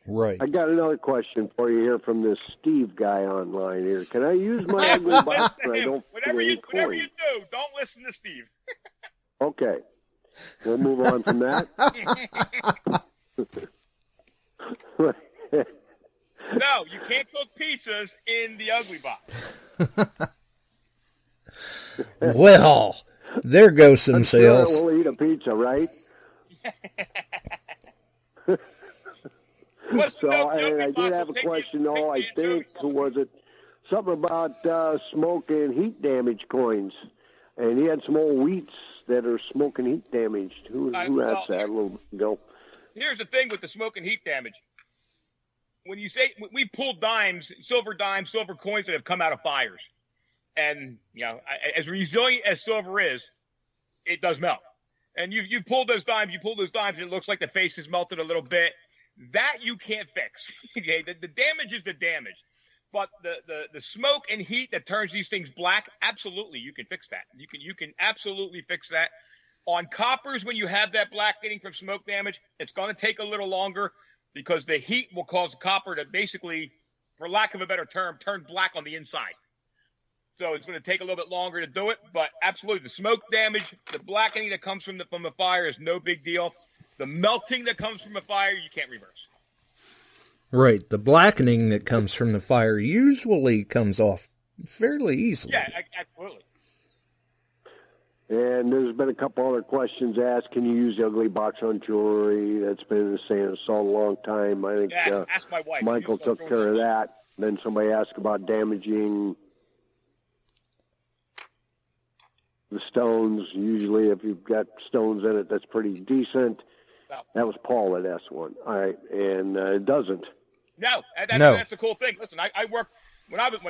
Right. I got another question for you here from this Steve guy online here. Can I use my ugly box? Whatever you do, don't listen to Steve. Okay. We'll move on from that. No, you can't cook pizzas in the ugly box. Well, there goes some sales. Sure we'll eat a pizza, right? So, and I did have a question, though. I think, was it something about smoke and heat damage coins? And he had some old wheats that are smoke and heat damaged. Who asked that a little bit ago? Here's the thing with the smoke and heat damage. When you say we pulled silver coins that have come out of fires. And, as resilient as silver is, it does melt. And you pulled those dimes, and it looks like the face is melted a little bit. That you can't fix. Okay, the damage is the damage. But the smoke and heat that turns these things black, absolutely, you can fix that. You can absolutely fix that. On coppers, when you have that blackening from smoke damage, it's going to take a little longer because the heat will cause the copper to basically, for lack of a better term, turn black on the inside. So it's going to take a little bit longer to do it, but absolutely the smoke damage, the blackening that comes from the fire is no big deal. The melting that comes from a fire, you can't reverse. Right. The blackening that comes from the fire usually comes off fairly easily. Yeah, absolutely. And there's been a couple other questions asked. Can you use the ugly box on jewelry? That's been in the sand salt a long time. I think ask my wife. Michael took care of that. Then somebody asked about damaging the stones. Usually if you've got stones in it, that's pretty decent. No. That was Paul that asked one. All right, and it doesn't. No, No. That's the cool thing. Listen, I worked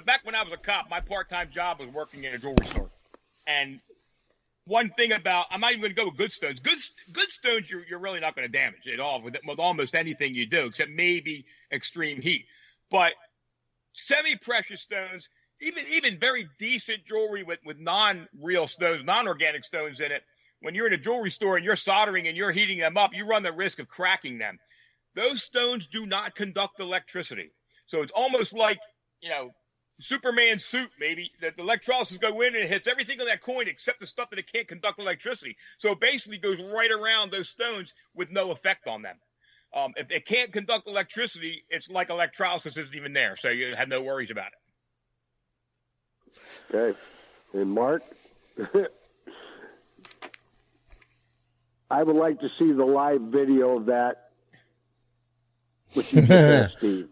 back when I was a cop. My part-time job was working in a jewelry store, and one thing about, I'm not even going to go with good stones. Good stones, you're really not going to damage at all with almost anything you do, except maybe extreme heat. But semi-precious stones, even very decent jewelry with non-real stones, non-organic stones in it, when you're in a jewelry store and you're soldering and you're heating them up, you run the risk of cracking them. Those stones do not conduct electricity. So it's almost like, Superman's suit, maybe, that the electrolysis go in and it hits everything on that coin except the stuff that it can't conduct electricity. So it basically goes right around those stones with no effect on them. If it can't conduct electricity, it's like electrolysis isn't even there. So you have no worries about it. Okay. And Mark? I would like to see the live video of that. What you just asked, Steve.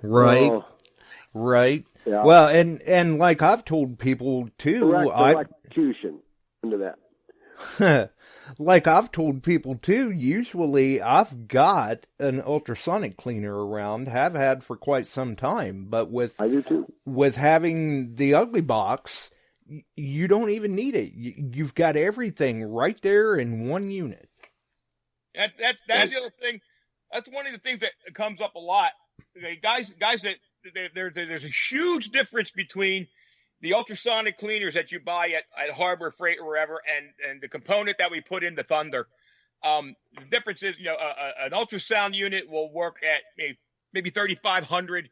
Right. Oh. Right. Yeah. Well, and like I've told people too, electrocution into that. Like I've told people too, usually I've got an ultrasonic cleaner around, have had for quite some time, but I do too. with having the ugly box, you don't even need it. You've got everything right there in one unit. That's the other thing. That's one of the things that comes up a lot. Guys that there's a huge difference between the ultrasonic cleaners that you buy at Harbor Freight or wherever, and the component that we put in the Thunder. The difference is, an ultrasound unit will work at maybe 3,500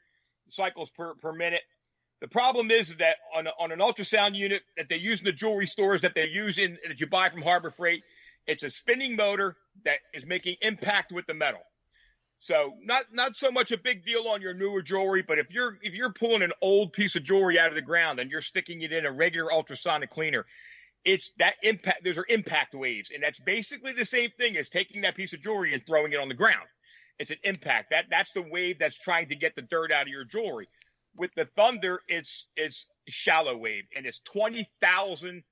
cycles per minute. The problem is that on an ultrasound unit that they use in the jewelry stores that you buy from Harbor Freight, it's a spinning motor that is making impact with the metal. So not so much a big deal on your newer jewelry, but if you're pulling an old piece of jewelry out of the ground and you're sticking it in a regular ultrasonic cleaner, it's that impact. Those are impact waves, and that's basically the same thing as taking that piece of jewelry and throwing it on the ground. It's an impact. That's the wave that's trying to get the dirt out of your jewelry. With the Thunder, it's shallow wave, and it's 20,000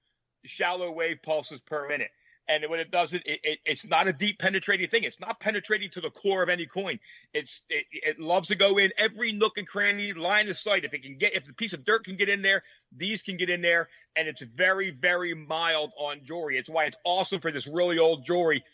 shallow wave pulses per minute. And when it does it's not a deep penetrating thing. It's not penetrating to the core of any coin. It loves to go in every nook and cranny, line of sight. If the piece of dirt can get in there, these can get in there, and it's very, very mild on jewelry. It's why it's awesome for this really old jewelry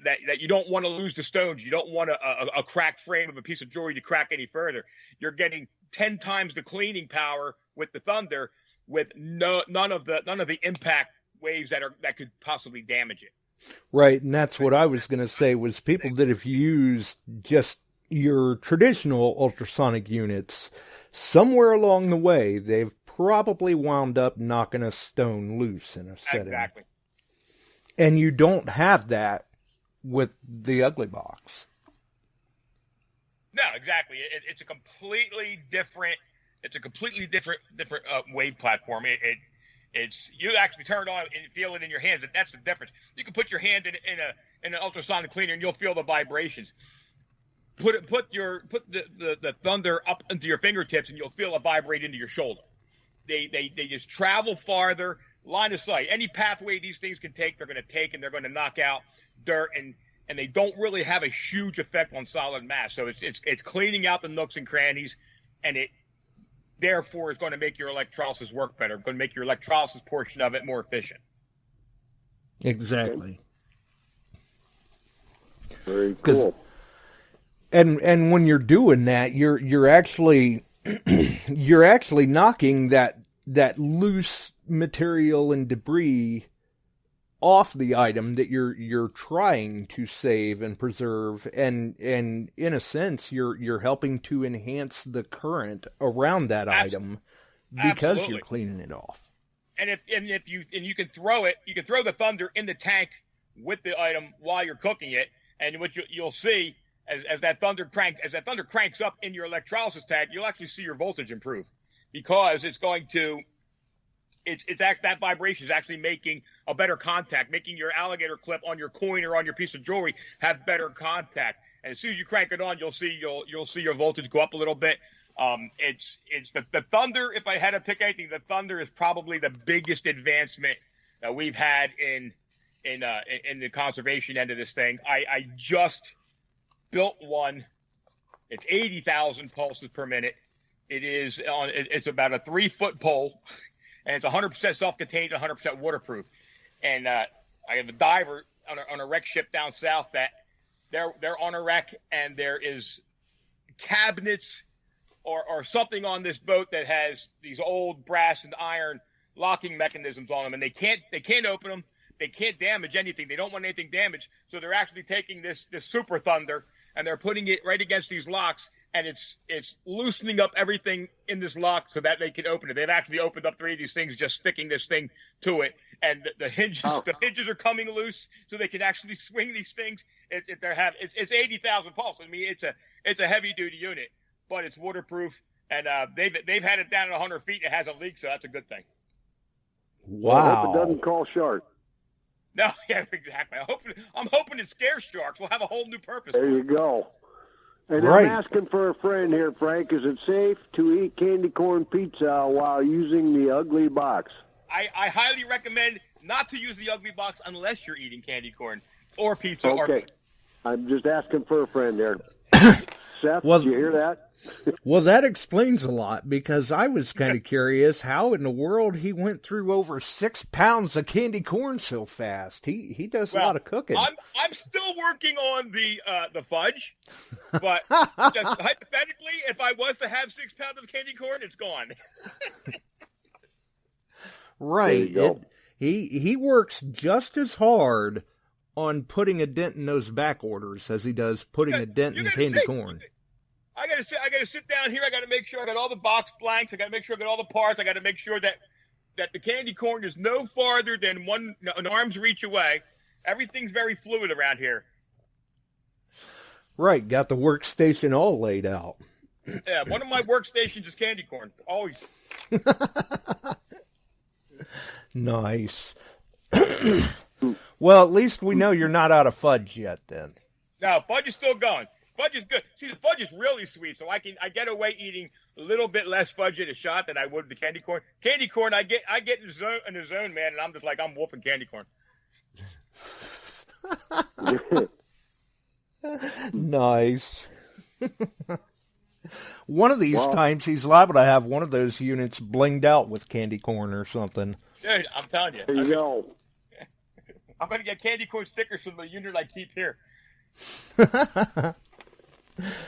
that you don't want to lose the stones. You don't want a cracked frame of a piece of jewelry to crack any further. You're getting 10 times the cleaning power with the Thunder, with none of the impact waves that could possibly damage it. Right, and that's what I was going to say, was people that have used just your traditional ultrasonic units, somewhere along the way, they've probably wound up knocking a stone loose in a setting. Exactly. And you don't have that with the ugly box. No, exactly. It's a completely different wave platform. It's you actually turn it on and feel it in your hands. That's the difference. You can put your hand in an ultrasonic cleaner and you'll feel the vibrations. Put the Thunder up into your fingertips and you'll feel it vibrate into your shoulder. They just travel farther, line of sight. Any pathway these things can take, they're going to take, and they're going to knock out dirt, and they don't really have a huge effect on solid mass. So it's cleaning out the nooks and crannies, and it therefore is going to make your electrolysis work better. Going to make your electrolysis portion of it more efficient. Exactly. Very cool. And when you're doing that, you're actually you're actually knocking that that loose material and debris off the item that you're trying to save and preserve, and in a sense you're helping to enhance the current around that item because you're cleaning it off. And if you can throw it, you can throw the thunder in the tank with the item while you're cooking it, and what you'll see as that thunder cranks up in your electrolysis tank, you'll actually see your voltage improve, because it's going to that vibration is actually making a better contact, making your alligator clip on your coin or on your piece of jewelry have better contact. And as soon as you crank it on, you'll see your voltage go up a little bit. It's the thunder. If I had to pick anything, the thunder is probably the biggest advancement that we've had in the conservation end of this thing. I just built one. It's 80,000 pulses per minute. It's about a 3-foot pole. And it's 100% self-contained, 100% waterproof. And I have a diver on a wreck ship down south that they're on a wreck, and there is cabinets or something on this boat that has these old brass and iron locking mechanisms on them, and they can't open them. They can't damage anything. They don't want anything damaged. So they're actually taking this super thunder, and they're putting it right against these locks, and it's loosening up everything in this lock so that they can open it. They've actually opened up 3 of these things, just sticking this thing to it, and the hinges are coming loose so they can actually swing these things. It's 80,000 pulse. I mean, it's a heavy duty unit, but it's waterproof, and they've had it down at 100 feet. It hasn't leaked, so that's a good thing. Wow! I hope it doesn't call shark. No, yeah, exactly. I'm hoping it scares sharks. We'll have a whole new purpose. There you go. And right. I'm asking for a friend here, Frank. Is it safe to eat candy corn pizza while using the ugly box? I highly recommend not to use the ugly box unless you're eating candy corn or pizza. Okay. I'm just asking for a friend there. Seth, Well, did you hear that? Well, that explains a lot, because I was kind of curious how in the world he went through over 6 pounds of candy corn so fast. He does a lot of cooking. I'm still working on the fudge, but just hypothetically, if I was to have 6 pounds of candy corn, it's gone. Right. He works just as hard on putting a dent in those back orders as he does putting a dent in candy corn. I gotta sit down here. I gotta make sure I got all the box blanks. I gotta make sure I got all the parts. I gotta make sure that the candy corn is no farther than an arm's reach away. Everything's very fluid around here. Right, got the workstation all laid out. Yeah, one of my workstations is candy corn. Always. Nice. Well, at least we know you're not out of fudge yet, then. No, fudge is still going. Fudge is good. See, the fudge is really sweet, so I get away eating a little bit less fudge in a shot than I would the candy corn. Candy corn, I get in the zone, man, and I'm just like, I'm wolfing candy corn. Nice. One of these times, he's liable to have one of those units blinged out with candy corn or something. Dude, I'm telling you. There you go. I'm going to get candy corn stickers from the unit I keep here.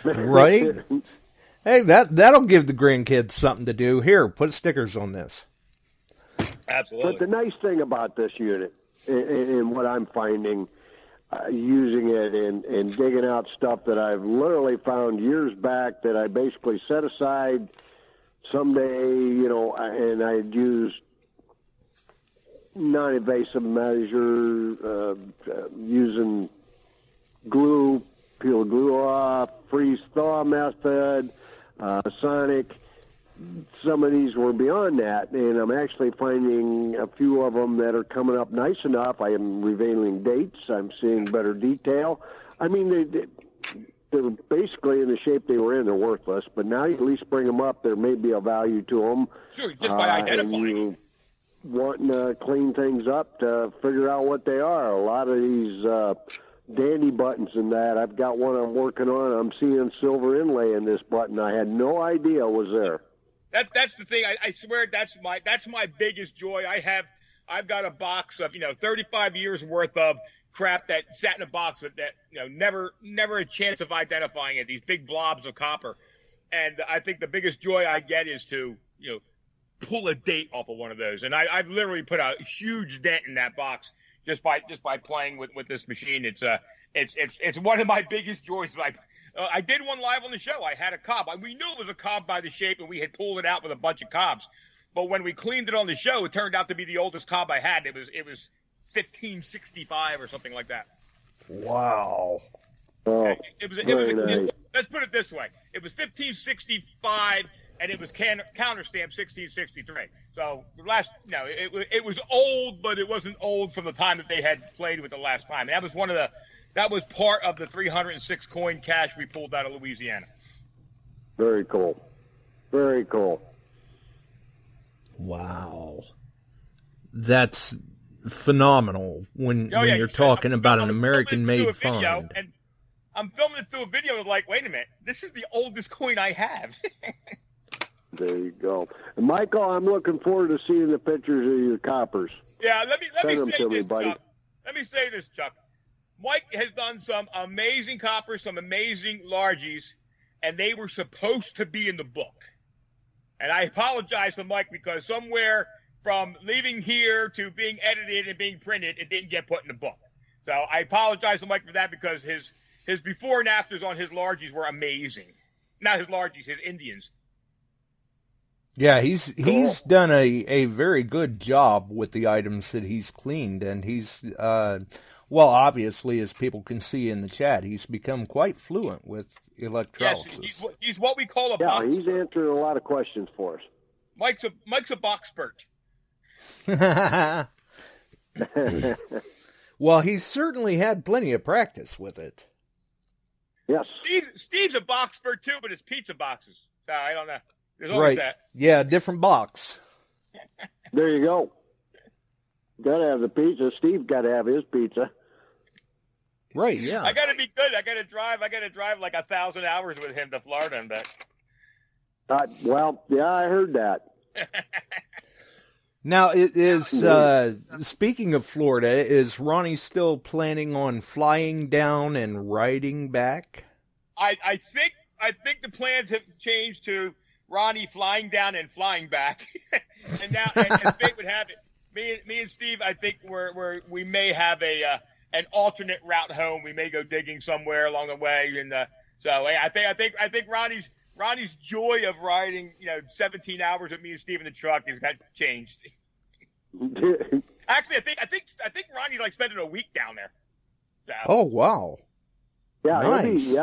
Right? Hey, that'll give the grandkids something to do. Here, put stickers on this. Absolutely. But the nice thing about this unit, and what I'm finding, using it and digging out stuff that I've literally found years back that I basically set aside someday, and I'd use non-invasive measure, using glue, peel the glue off, freeze-thaw method, sonic. Some of these were beyond that, and I'm actually finding a few of them that are coming up nice enough. I am revealing dates. I'm seeing better detail. I mean, they're basically in the shape they were in. They're worthless, but now you at least bring them up. There may be a value to them. Sure, just by identifying them. Wanting to clean things up to figure out what they are. A lot of these dandy buttons and that. I've got one I'm working on. I'm seeing silver inlay in this button. I had no idea was there. That's the thing. I swear that's my biggest joy. I've got a box of 35 years worth of crap that sat in a box with that never a chance of identifying it. These big blobs of copper, and I think the biggest joy I get is to pull a date off of one of those. And I've literally put a huge dent in that box just by playing with this machine. It's one of my biggest joys. I did one live on the show. I had a cob. We knew it was a cob by the shape, and we had pulled it out with a bunch of cobs. But when we cleaned it on the show, it turned out to be the oldest cob I had. It was 1565 or something like that. Wow. Oh, let's put it this way. It was 1565, and it was counterstamp 1663. So it was old, but it wasn't old from the time that they had played with the last time. And that was part of the 306 coin cache we pulled out of Louisiana. Very cool. Very cool. Wow. That's phenomenal when you're talking about an American-made find. And I'm filming it through a video like, wait a minute, this is the oldest coin I have. There you go. And Michael, I'm looking forward to seeing the pictures of your coppers. Yeah, let me say this, buddy. Chuck. Let me say this, Chuck. Mike has done some amazing coppers, some amazing largies, and they were supposed to be in the book. And I apologize to Mike because somewhere from leaving here to being edited and being printed, it didn't get put in the book. So I apologize to Mike for that because his before and afters on his largies were amazing. Not his largies, his Indians. Yeah, he's done a very good job with the items that he's cleaned, and he's obviously, as people can see in the chat, he's become quite fluent with electrolysis. Yes, he's what we call a box. Yeah, he's answering a lot of questions for us. Mike's a box spurt. Well, he's certainly had plenty of practice with it. Yes. Steve's a box spurt too, but it's pizza boxes. So I don't know. There's always that. Yeah, different box. There you go. Got to have the pizza. Steve's got to have his pizza. Right, yeah. I got to be good. I got to drive like 1,000 hours with him to Florida and back. Well, yeah, I heard that. Now, speaking of Florida, is Ronnie still planning on flying down and riding back? I think the plans have changed to Ronnie flying down and flying back. And now, as fate would have it, me and Steve, I think we may have an alternate route home. We may go digging somewhere along the way, and so I think Ronnie's joy of riding 17 hours with me and Steve in the truck has got changed. Actually, I think Ronnie's like spending a week down there. So. Oh wow! Yeah, nice.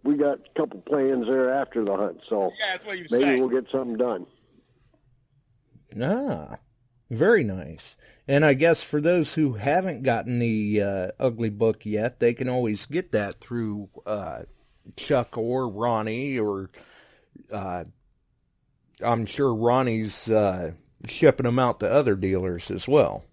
We got a couple plans there after the hunt, so yeah, that's what you maybe we'll get something done. Ah, very nice. And I guess for those who haven't gotten the Ugly Book yet, they can always get that through Chuck or Ronnie, or I'm sure Ronnie's shipping them out to other dealers as well.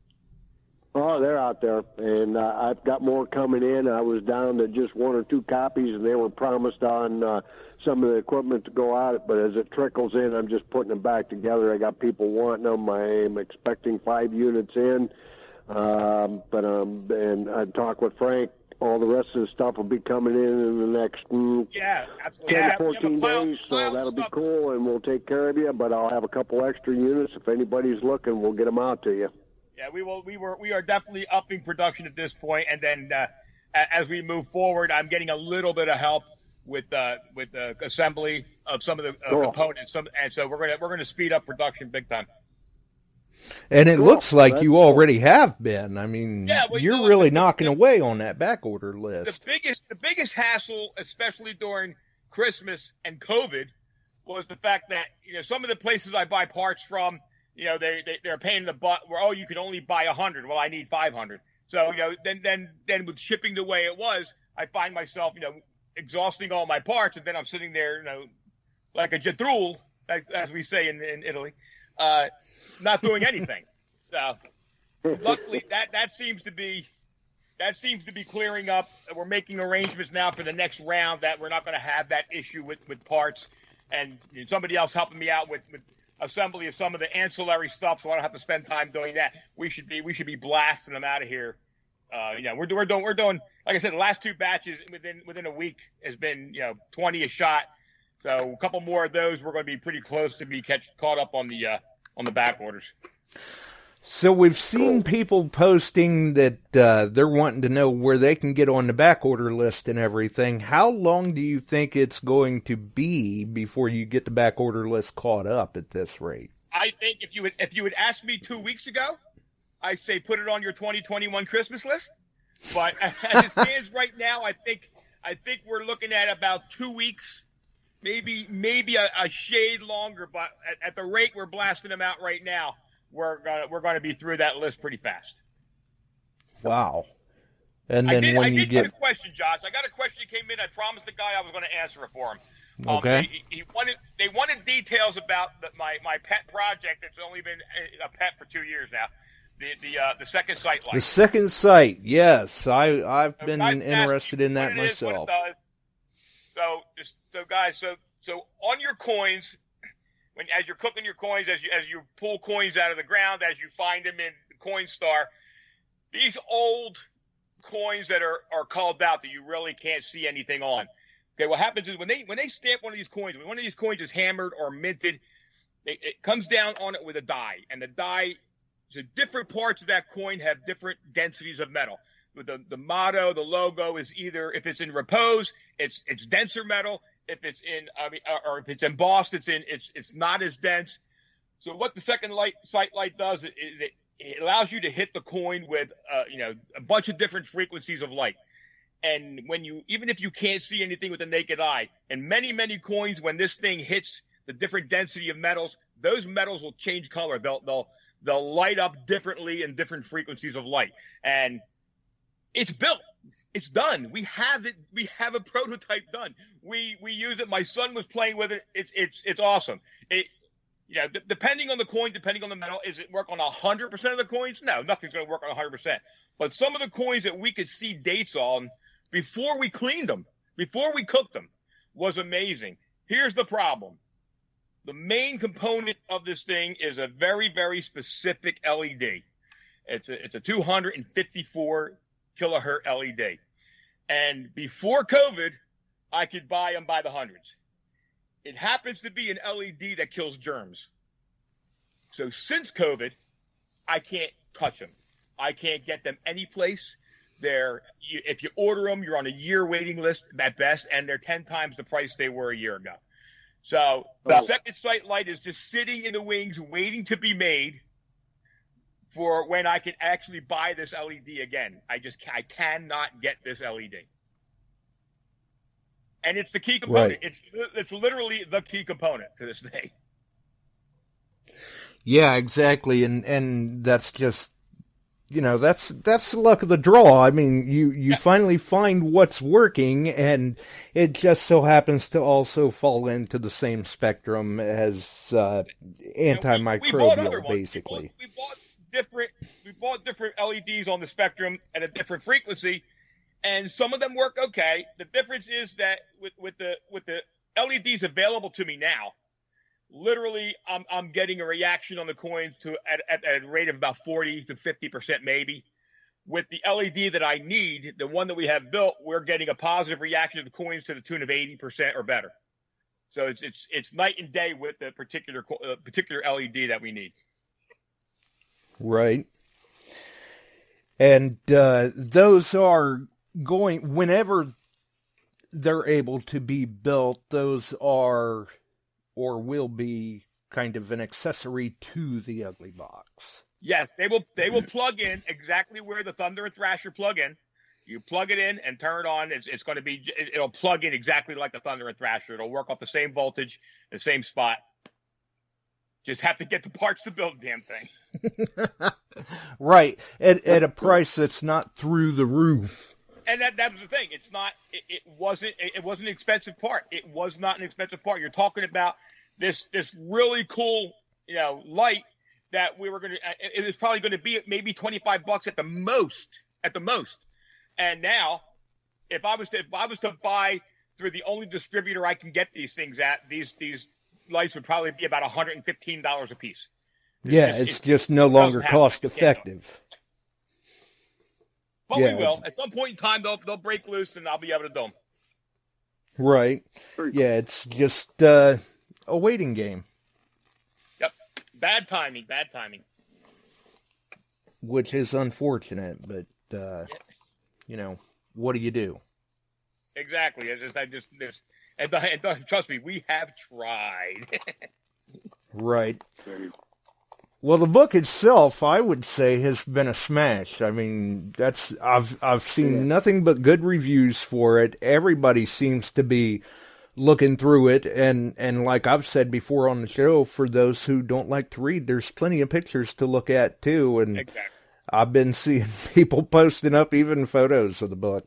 Oh, they're out there, and I've got more coming in. I was down to just one or two copies, and they were promised on some of the equipment to go out, but as it trickles in, I'm just putting them back together. I got people wanting them. I'm expecting 5 units in, and I talked with Frank. All the rest of the stuff will be coming in the next 10 to 14 days, so that'll be cool, and we'll take care of you, but I'll have a couple extra units. If anybody's looking, we'll get them out to you. Yeah, we are definitely upping production at this point, and then as we move forward, I'm getting a little bit of help with the assembly of some of the components. And so we're gonna speed up production big time. And it looks like you already have been. I mean, you're really knocking away on that back order list. The biggest hassle, especially during Christmas and COVID, was the fact that some of the places I buy parts from. They're paying the butt where, you can only buy 100. Well, I need 500. So, then with shipping the way it was, I find myself, exhausting all my parts. And then I'm sitting there, like a jadrul, as we say in Italy, not doing anything. So luckily that seems to be clearing up. We're making arrangements now for the next round that we're not going to have that issue with parts, and somebody else helping me out with assembly of some of the ancillary stuff, so I don't have to spend time doing that. We should be blasting them out of here. We're doing like I said, the last 2 batches within a week has been 20 a shot, So a couple more of those, we're going to be pretty close to be caught up on the back orders. So we've seen people posting that they're wanting to know where they can get on the back order list and everything. How long do you think it's going to be before you get the back order list caught up at this rate? I think if you would ask me 2 weeks ago, I say put it on your 2021 Christmas list. But as it stands right now, I think we're looking at about 2 weeks, maybe a shade longer. But at the rate we're blasting them out right now, we're gonna be through that list pretty fast. Wow! And then I when you did get a question, Josh. I got a question that came in. I promised the guy I was going to answer it for him. Okay. They wanted details about my pet project that's only been a pet for 2 years now. The second sight light. The second sight, yes. I've been interested in that myself. So guys, on your coins, as you're cooking your coins, as you pull coins out of the ground, as you find them in Coinstar, these old coins that are called out that you really can't see anything on. Okay, what happens is when they stamp one of these coins, when one of these coins is hammered or minted, it comes down on it with a die, and the die, so different parts of that coin have different densities of metal. With the motto, the logo is either, if it's in repose, it's denser metal. If it's or if it's embossed, it's not as dense. So what the second sight light does is it allows you to hit the coin with a bunch of different frequencies of light. And even if you can't see anything with the naked eye, and many coins, when this thing hits the different density of metals, those metals will change color. They'll light up differently in different frequencies of light. And it's built. It's done. We have it. We have a prototype done. We use it. My son was playing with it. It's awesome. Depending on the coin, depending on the metal, is it work on 100% of the coins? No, nothing's going to work on 100%. But some of the coins that we could see dates on before we cleaned them, before we cooked them, was amazing. Here's the problem. The main component of this thing is a very, very specific LED. It's a 254 kilohertz LED. And before COVID, I could buy them by the hundreds. It happens to be an LED that kills germs. So since COVID, I can't touch them. I can't get them anyplace. If you order them, you're on a year waiting list at best, and they're 10 times the price they were a year ago. So the second sight light is just sitting in the wings waiting to be made for when I can actually buy this LED again. I cannot get this LED. And it's the key component. Right. It's literally the key component to this thing. Yeah, exactly. And that's just, that's the luck of the draw. I mean, you finally find what's working, and it just so happens to also fall into the same spectrum as antimicrobial, basically. We bought different LEDs on the spectrum at a different frequency, and some of them work okay. The difference is that with the LEDs available to me now, literally I'm getting a reaction on the coins at a rate of about 40 to 50% maybe. With the LED that I need, the one that we have built, we're getting a positive reaction to the coins to the tune of 80% or better. So it's night and day with the particular LED that we need. Right. And those are going, whenever they're able to be built, those are or will be kind of an accessory to the Ugly Box. Yes, they will plug in exactly where the Thunder and Thrasher plug in. You plug it in and turn it on. It'll plug in exactly like the Thunder and Thrasher. It'll work off the same voltage, the same spot. Just have to get the parts to build the damn thing. Right. At a price that's not through the roof. And that was the thing. It's not. It wasn't an expensive part. It was not an expensive part. You're talking about this really cool light that we were going to. It was probably going to be maybe $25 at the most. And now, if I was to buy through the only distributor I can get these things at, these lights would probably be about $115 a piece. It's just no longer cost effective. But we will. At some point in time, they'll break loose, and I'll be able to do them. Right. Yeah, it's just a waiting game. Yep. Bad timing. Which is unfortunate, but, what do you do? Exactly. And trust me, we have tried. Right. Well, the book itself, I would say, has been a smash. I mean, I've seen nothing but good reviews for it. Everybody seems to be looking through it, and like I've said before on the show, for those who don't like to read, there's plenty of pictures to look at too. And exactly. I've been seeing people posting up even photos of the book.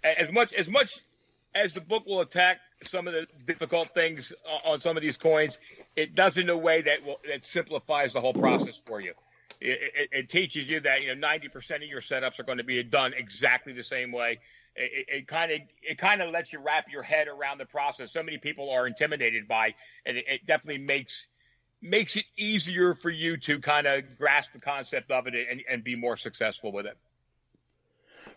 As much as the book will attack some of the difficult things on some of these coins, it does in a way that simplifies the whole process for you. It teaches you that 90% of your setups are going to be done exactly the same way. It kind of lets you wrap your head around the process. So many people are intimidated by, and it definitely makes it easier for you to kind of grasp the concept of it and be more successful with it.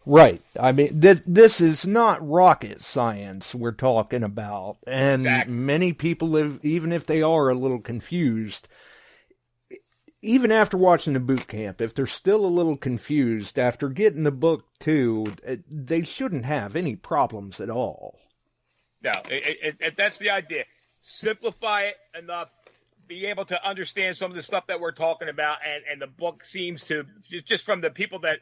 Right. I mean, this is not rocket science we're talking about. And exactly. Many people, even if they are a little confused, even after watching the boot camp, if they're still a little confused after getting the book too, they shouldn't have any problems at all. No, that's the idea. Simplify it enough, be able to understand some of the stuff that we're talking about, and the book seems to, just from the people that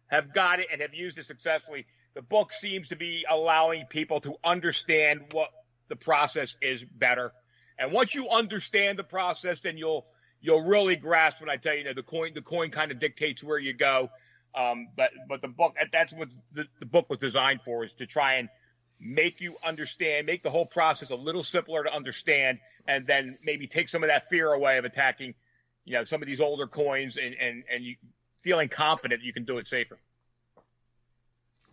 have got it and have used it successfully, the book seems to be allowing people to understand what the process is better. And once you understand the process, then you'll really grasp when I tell you, the coin kind of dictates where you go. But the book, that's what the book was designed for, is to try and make you understand, make the whole process a little simpler to understand, and then maybe take some of that fear away of attacking, some of these older coins and you feeling confident you can do it safer.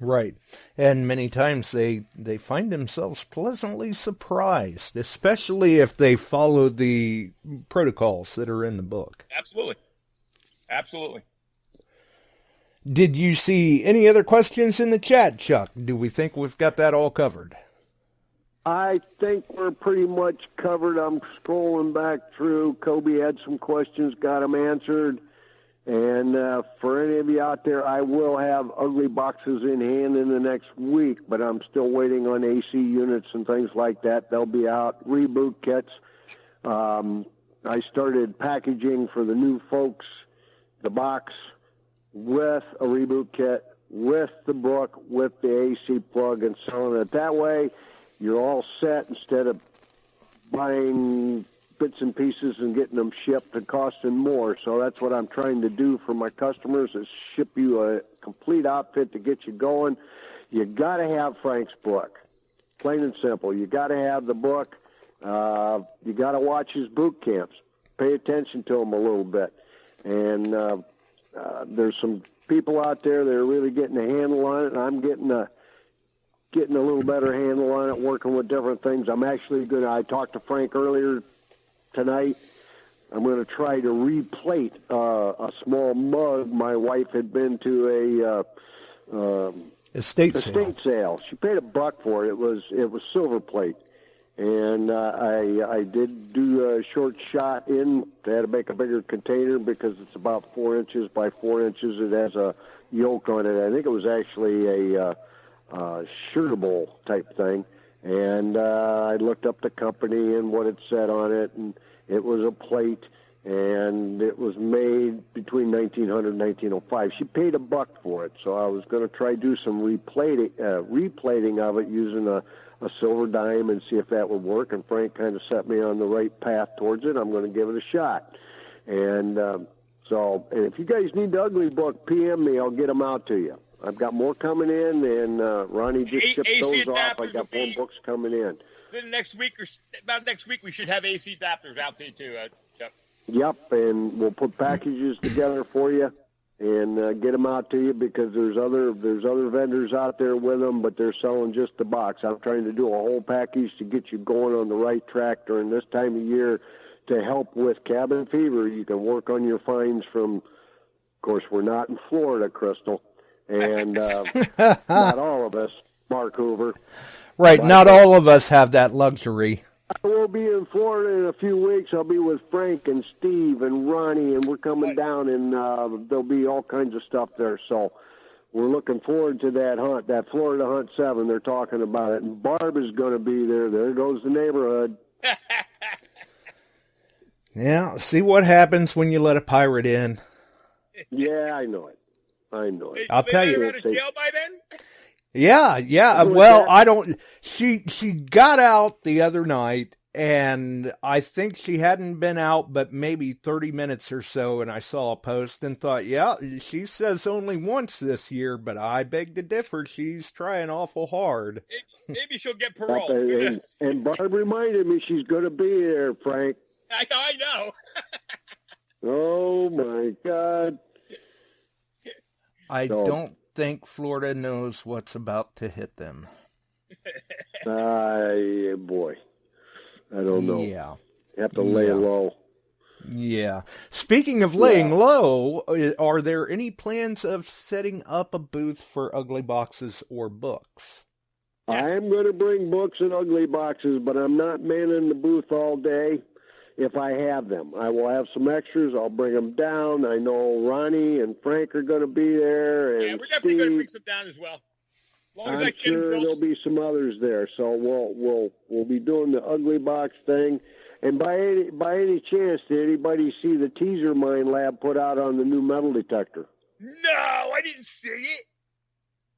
Right. And many times they find themselves pleasantly surprised, especially if they follow the protocols that are in the book. Absolutely. Did you see any other questions in the chat, Chuck? Do we think we've got that all covered? I think we're pretty much covered. I'm scrolling back through. Kobe had some questions, got them answered. And for any of you out there, I will have ugly boxes in hand in the next week, but I'm still waiting on AC units and things like that. They'll be out. Reboot kits. I started packaging for the new folks the box with a reboot kit, with the book, with the AC plug, and selling it that way. You're all set instead of buying bits and pieces and getting them shipped and costing more. So that's what I'm trying to do for my customers, is ship you a complete outfit to get you going. You got to have Frank's book, plain and simple. You got to have the book. You got to watch his boot camps. Pay attention to him a little bit. And there's some people out there that are really getting a handle on it, and I'm getting a little better handle on it, working with different things. I'm actually I talked to Frank earlier tonight. I'm going to try to replate a small mug. My wife had been to a estate sale. She paid $1 for it. It was silver plate, and I did do a short shot in. They had to make a bigger container because it's about 4 inches by 4 inches. It has a yoke on it. I think it was actually a shootable type thing. And I looked up the company and what it said on it, and it was a plate, and it was made between 1900 and 1905. She paid $1 for it, so I was going to try to do some replating of it using a silver dime and see if that would work. And Frank kind of set me on the right path towards it. I'm going to give it a shot. And so if you guys need the ugly book, PM me. I'll get them out to you. I've got more coming in, and Ronnie just shipped those off. I got more books coming in. Then next week, we should have AC adapters out to you too, Chuck. Yep, and we'll put packages together for you and get them out to you, because there's other vendors out there with them, but they're selling just the box. I'm trying to do a whole package to get you going on the right track during this time of year to help with cabin fever. You can work on your finds from, of course, we're not in Florida, Crystal. And not all of us, Mark Hoover. Right, not all of us have that luxury. I will be in Florida in a few weeks. I'll be with Frank and Steve and Ronnie, and we're coming down, and there'll be all kinds of stuff there. So we're looking forward to that hunt, that Florida Hunt 7. They're talking about it, and Barb is going to be there. There goes the neighborhood. Yeah, see what happens when you let a pirate in. Yeah, I know it. I'll tell you. Out of jail by then? Yeah. Well, I don't. She got out the other night, and I think she hadn't been out but maybe 30 minutes or so. And I saw a post and thought, yeah, she says only once this year, but I beg to differ. She's trying awful hard. Maybe she'll get parole. And Barb reminded me she's going to be there, Frank. I know. Oh my God. I don't think Florida knows what's about to hit them. Boy. I don't know. Yeah. You have to lay low. Yeah. Speaking of laying low, are there any plans of setting up a booth for ugly boxes or books? Yes. I am going to bring books and ugly boxes, but I'm not manning the booth all day. If I have them, I will have some extras. I'll bring them down. I know Ronnie and Frank are going to be there, and we're definitely going to bring some down as well. I'm sure there'll be some others there. So we'll be doing the ugly box thing. And by any chance, did anybody see the teaser Mine Lab put out on the new metal detector? No, I didn't see it.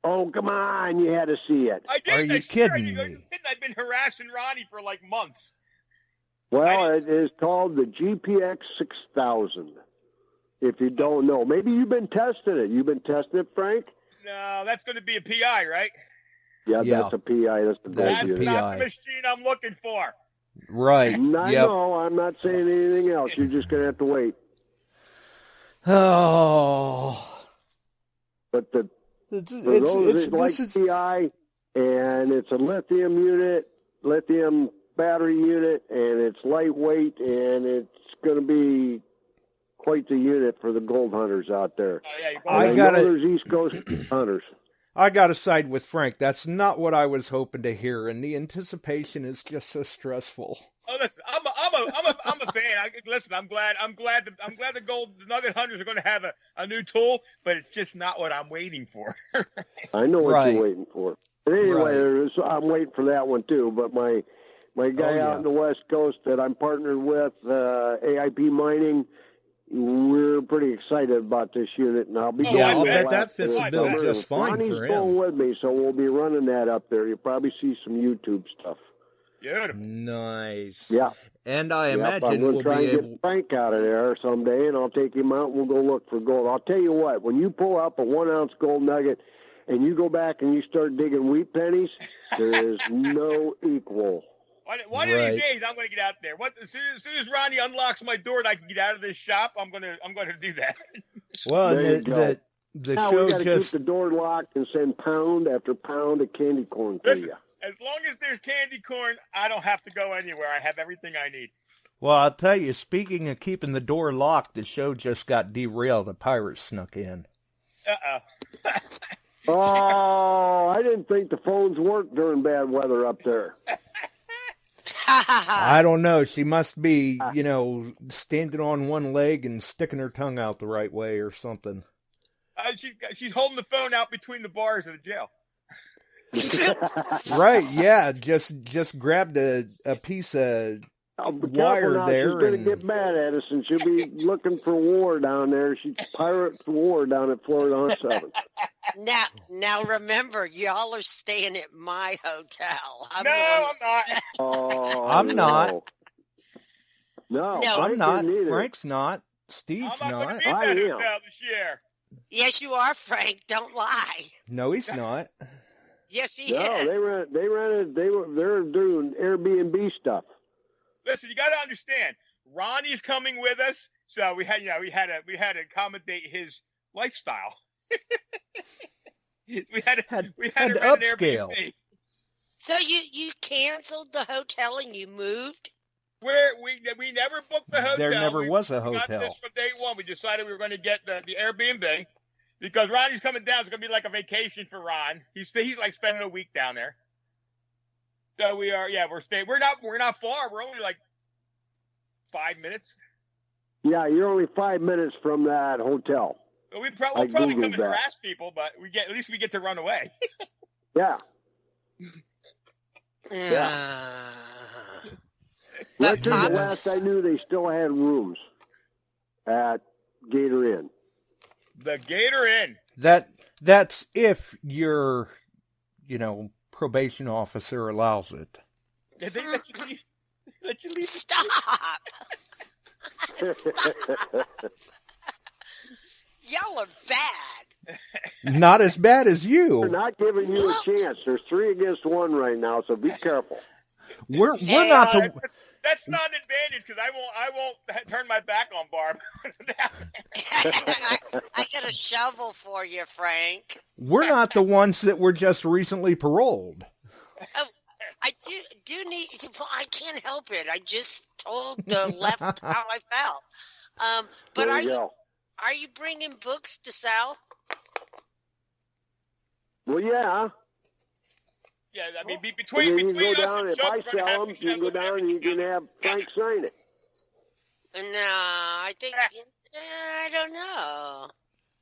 Oh, come on, you had to see it. I did. Are you kidding me? I've been harassing Ronnie for like months. Well, it is called the GPX 6000, if you don't know. Maybe you've been testing it. You've been testing it, Frank? No, that's going to be a PI, right? Yeah. That's a PI. That's not the machine I'm looking for. Right. I know. I'm not saying anything else. You're just going to have to wait. Oh. But this is PI, and it's a lithium battery unit, and it's lightweight, and it's going to be quite the unit for the gold hunters out there. There's East Coast hunters. I got to side with Frank. That's not what I was hoping to hear, and the anticipation is just so stressful. Oh, listen, I'm a fan. I'm glad the gold nugget hunters are going to have a new tool, but it's just not what I'm waiting for. I know what you're waiting for. But anyway, I'm waiting for that one too. But my guy out in the West Coast that I'm partnered with, AIP Mining, we're pretty excited about this unit, and I'll be I'll bet that fits the bill just fine Ronnie's for him. going with me, so we'll be running that up there. You'll probably see some YouTube stuff. Beautiful. Nice. Yeah. And I imagine we'll try and get Frank out of there someday, and I'll take him out, and we'll go look for gold. I'll tell you what, when you pull up a 1-ounce gold nugget and you go back and you start digging wheat pennies, there is no equal. One of these days, I'm going to get out there. As soon as Ronnie unlocks my door and I can get out of this shop, I'm going to do that. Well, the now show we got to just keep the door locked and send pound after pound of candy corn to you. As long as there's candy corn, I don't have to go anywhere. I have everything I need. Well, I'll tell you, speaking of keeping the door locked, the show just got derailed. The pirates snuck in. Oh, I didn't think the phones worked during bad weather up there. I don't know. She must be, standing on one leg and sticking her tongue out the right way or something. She's holding the phone out between the bars of the jail. Right, yeah. Just grabbed a piece of wire there. She's going to get mad at us, and she'll be looking for war down there. She's pirate for war down at Florida Hunt 7. Now remember, y'all are staying at my hotel. I'm not. Oh, I'm not. No, I'm not. Frank's not. Steve's I'm not. I Going to be am. at that hotel this year. Yes, you are, Frank. Don't lie. No, he's not. Yes, he is. No, they rented. They're doing Airbnb stuff. Listen, you got to understand. Ronnie's coming with us, so we had to accommodate his lifestyle. we had to upscale. So you canceled the hotel and you moved? We never booked the hotel. There never was a hotel. We got this from day one. We decided we were going to get the Airbnb, because Ronnie's coming down. It's gonna be like a vacation for Ron. He's like spending a week down there. So we are. Yeah, we're staying. We're not far. We're only like 5 minutes. Yeah, you're only 5 minutes from that hotel. We'll probably come and harass people, but at least we get to run away. Yeah. Richard, the last I knew, they still had rooms at Gator Inn. The Gator Inn. That's if your, probation officer allows it. Did they let you leave? Stop. Y'all are bad. Not as bad as you. We're not giving you a chance. There's 3 against 1 right now, so be careful. We're not the. That's not an advantage because I won't turn my back on Barb. I got a shovel for you, Frank. We're not the ones that were just recently paroled. Oh, I do need. Well, I can't help it. I just told the left how I felt. But are you bringing books to sell? Well, yeah. Yeah, I mean, between you go us down, and if Chuck, I sell them, you can go down and you can have Frank sign it. No, I think I don't know.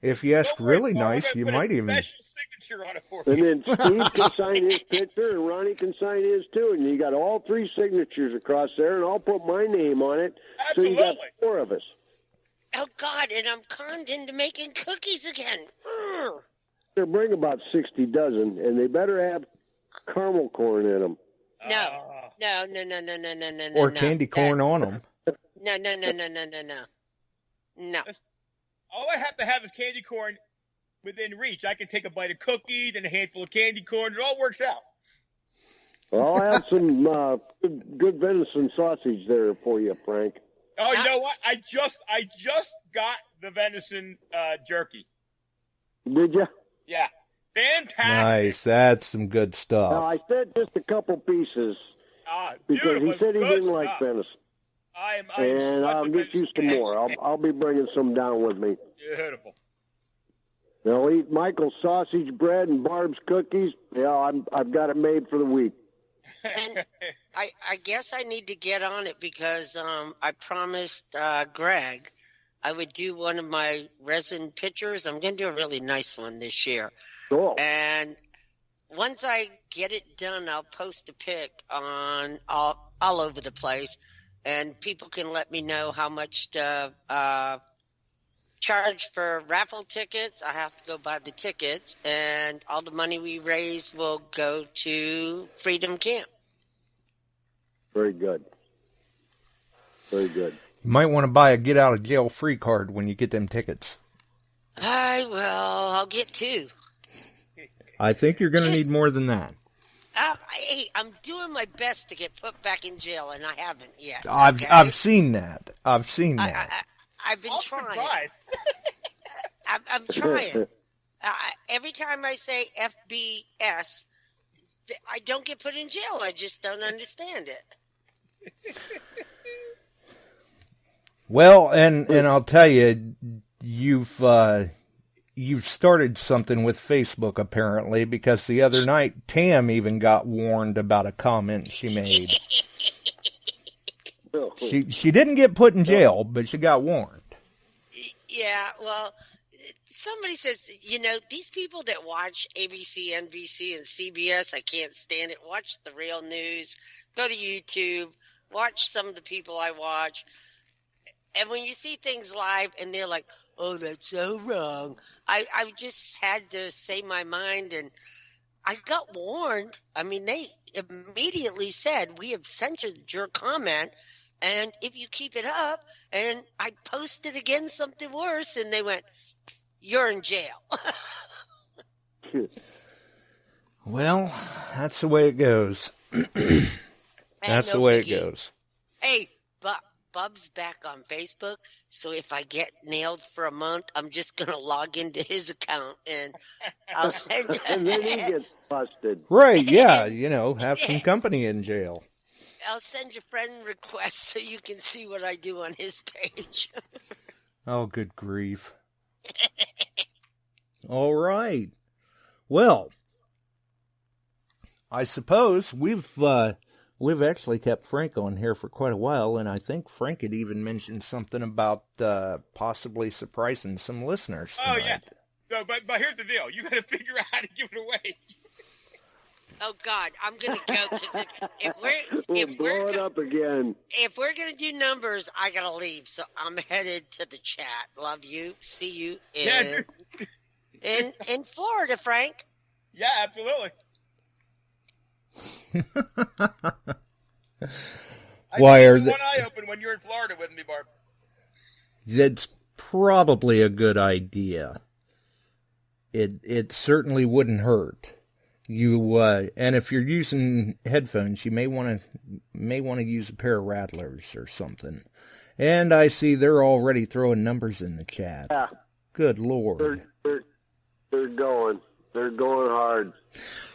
If you ask really nice, you might even. Signature on it for and then Steve can sign his picture, and Ronnie can sign his too. And you got all 3 signatures across there, and I'll put my name on it. Absolutely. So you got 4 of us. Oh God! And I'm conned into making cookies again. They'll bring about 60 dozen, and they better have caramel corn in them. No. Or candy corn on them. No. All I have to have is candy corn within reach. I can take a bite of cookies and a handful of candy corn. It all works out. Well, I'll have some good venison sausage there for you, Frank. Oh, you know what? I just got the venison jerky. Did you? Yeah. Fantastic. Nice. That's some good stuff. No, I said just a couple pieces because he said he didn't like venison. And I'll get you some more. I'll be bringing some down with me. Beautiful. They'll eat Michael's sausage bread and Barb's cookies. Yeah, I've got it made for the week. And I guess I need to get on it because I promised Greg I would do one of my resin pictures. I'm going to do a really nice one this year. Cool. And once I get it done, I'll post a pic on all over the place, and people can let me know how much to charge for raffle tickets. I have to go buy the tickets, and all the money we raise will go to Freedom Camp. Very good. Very good. You might want to buy a get-out-of-jail-free card when you get them tickets. I'll get 2. I think you're going to need more than that. I'm doing my best to get put back in jail, and I haven't yet. I've seen that. I've been trying. I'm trying. Every time I say FBS, I don't get put in jail. I just don't understand it. Well, and I'll tell you, you've started something with Facebook apparently, because the other night Tam even got warned about a comment she made. She didn't get put in jail, but she got warned. Yeah, well, somebody says, these people that watch ABC, NBC, and CBS, I can't stand it. Watch the real news. Go to YouTube. Watch some of the people I watch. And when you see things live and they're like, oh, that's so wrong, I just had to say my mind, and I got warned. I mean, they immediately said, we have censored your comment, and if you keep it up, and I posted again something worse, and they went, you're in jail. Well, that's the way it goes. That's the way it goes. Hey, Bub's back on Facebook, so if I get nailed for a month, I'm just going to log into his account, and I'll send you. And then he gets busted. Right, yeah, have some company in jail. I'll send you friend requests so you can see what I do on his page. Oh, good grief. All right. Well, I suppose we've actually kept Frank on here for quite a while, and I think Frank had even mentioned something about possibly surprising some listeners tonight. Oh, yeah. So, but here's the deal. You got to figure out how to give it away. Oh God, I'm gonna go because if blow it up again. If we're gonna do numbers, I gotta leave. So I'm headed to the chat. Love you. See you in Florida, Frank. Yeah, absolutely. Why are one eye open when you're in Florida with me, Barb? That's probably a good idea. It certainly wouldn't hurt. You and if you're using headphones, you may want to use a pair of rattlers or something. And I see they're already throwing numbers in the chat. Yeah. Good Lord. They're going hard.